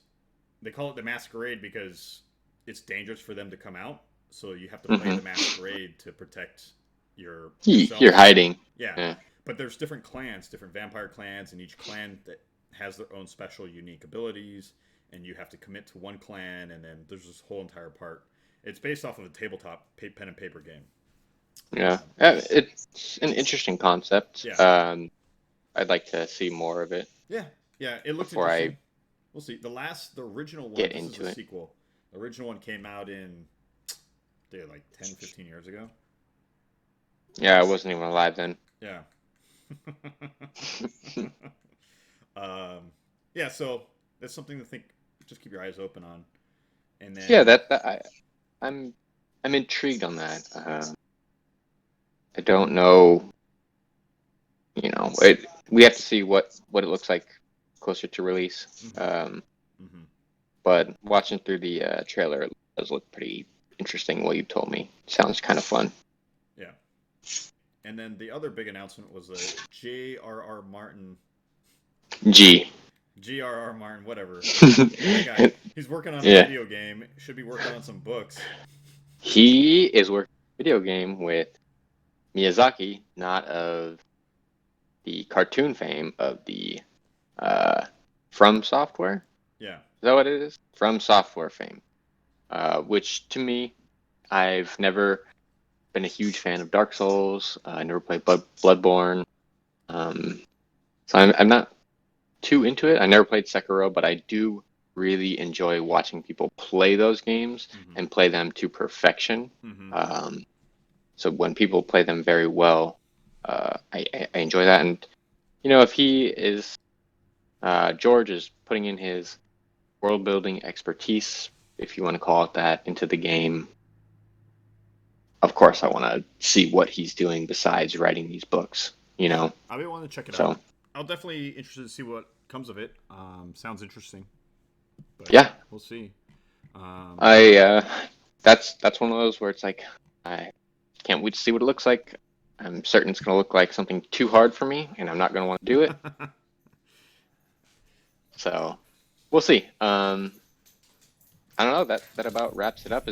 they call it the masquerade because it's dangerous for them to come out. So you have to play Mhm. the masquerade to protect You're yourself. hiding. Yeah, Yeah. but there's different clans, different vampire clans, and each clan that has their own special, unique abilities, and you have to commit to one clan, and then there's this whole entire part. It's based off of a tabletop pen and paper game. Yeah. It's It's an interesting concept. yeah, I'd like to see more of it yeah, yeah. It looked before I interesting. We'll see. The original one. get This is into a it. sequel. The original one came out in, dude, like 10, 15 years ago. Yeah, I wasn't even alive then. Yeah. um, yeah. So that's something to think. Just keep your eyes open on, and Yeah, then I'm I'm intrigued on that. I don't know. We have to see what it looks like closer to release. hmm hmm But watching through the trailer, it does look pretty interesting. What you told me sounds kind of fun. yeah. And then the other big announcement was a J.R.R. Martin, G. G.R.R. Martin, whatever. That guy. He's working on a Yeah, video game. Should be working on some books. he is working on a video game with Miyazaki, not of the cartoon fame of the uh, From Software. Yeah. Is that what it is? From Software fame. Which to me, I've never been a huge fan of Dark Souls. I never played Bloodborne. Um, so I'm not too into it. I never played Sekiro, but I do really enjoy watching people play those games hmm and play them to perfection. hmm Um, so when people play them very well, I enjoy that. And if he is George is putting in his world building expertise, if you want to call it that, into the game. Of course, I want to see what he's doing besides writing these books. Yeah. I've been wanting to check it out. So I'll definitely interested to see what comes of it. Sounds interesting, but Yeah, we'll see. Um, I that's one of those where it's like I can't wait to see what it looks like. I'm certain it's going to look like something too hard for me, and I'm not going to want to do it. So we'll see. I don't know. That about wraps it up. Is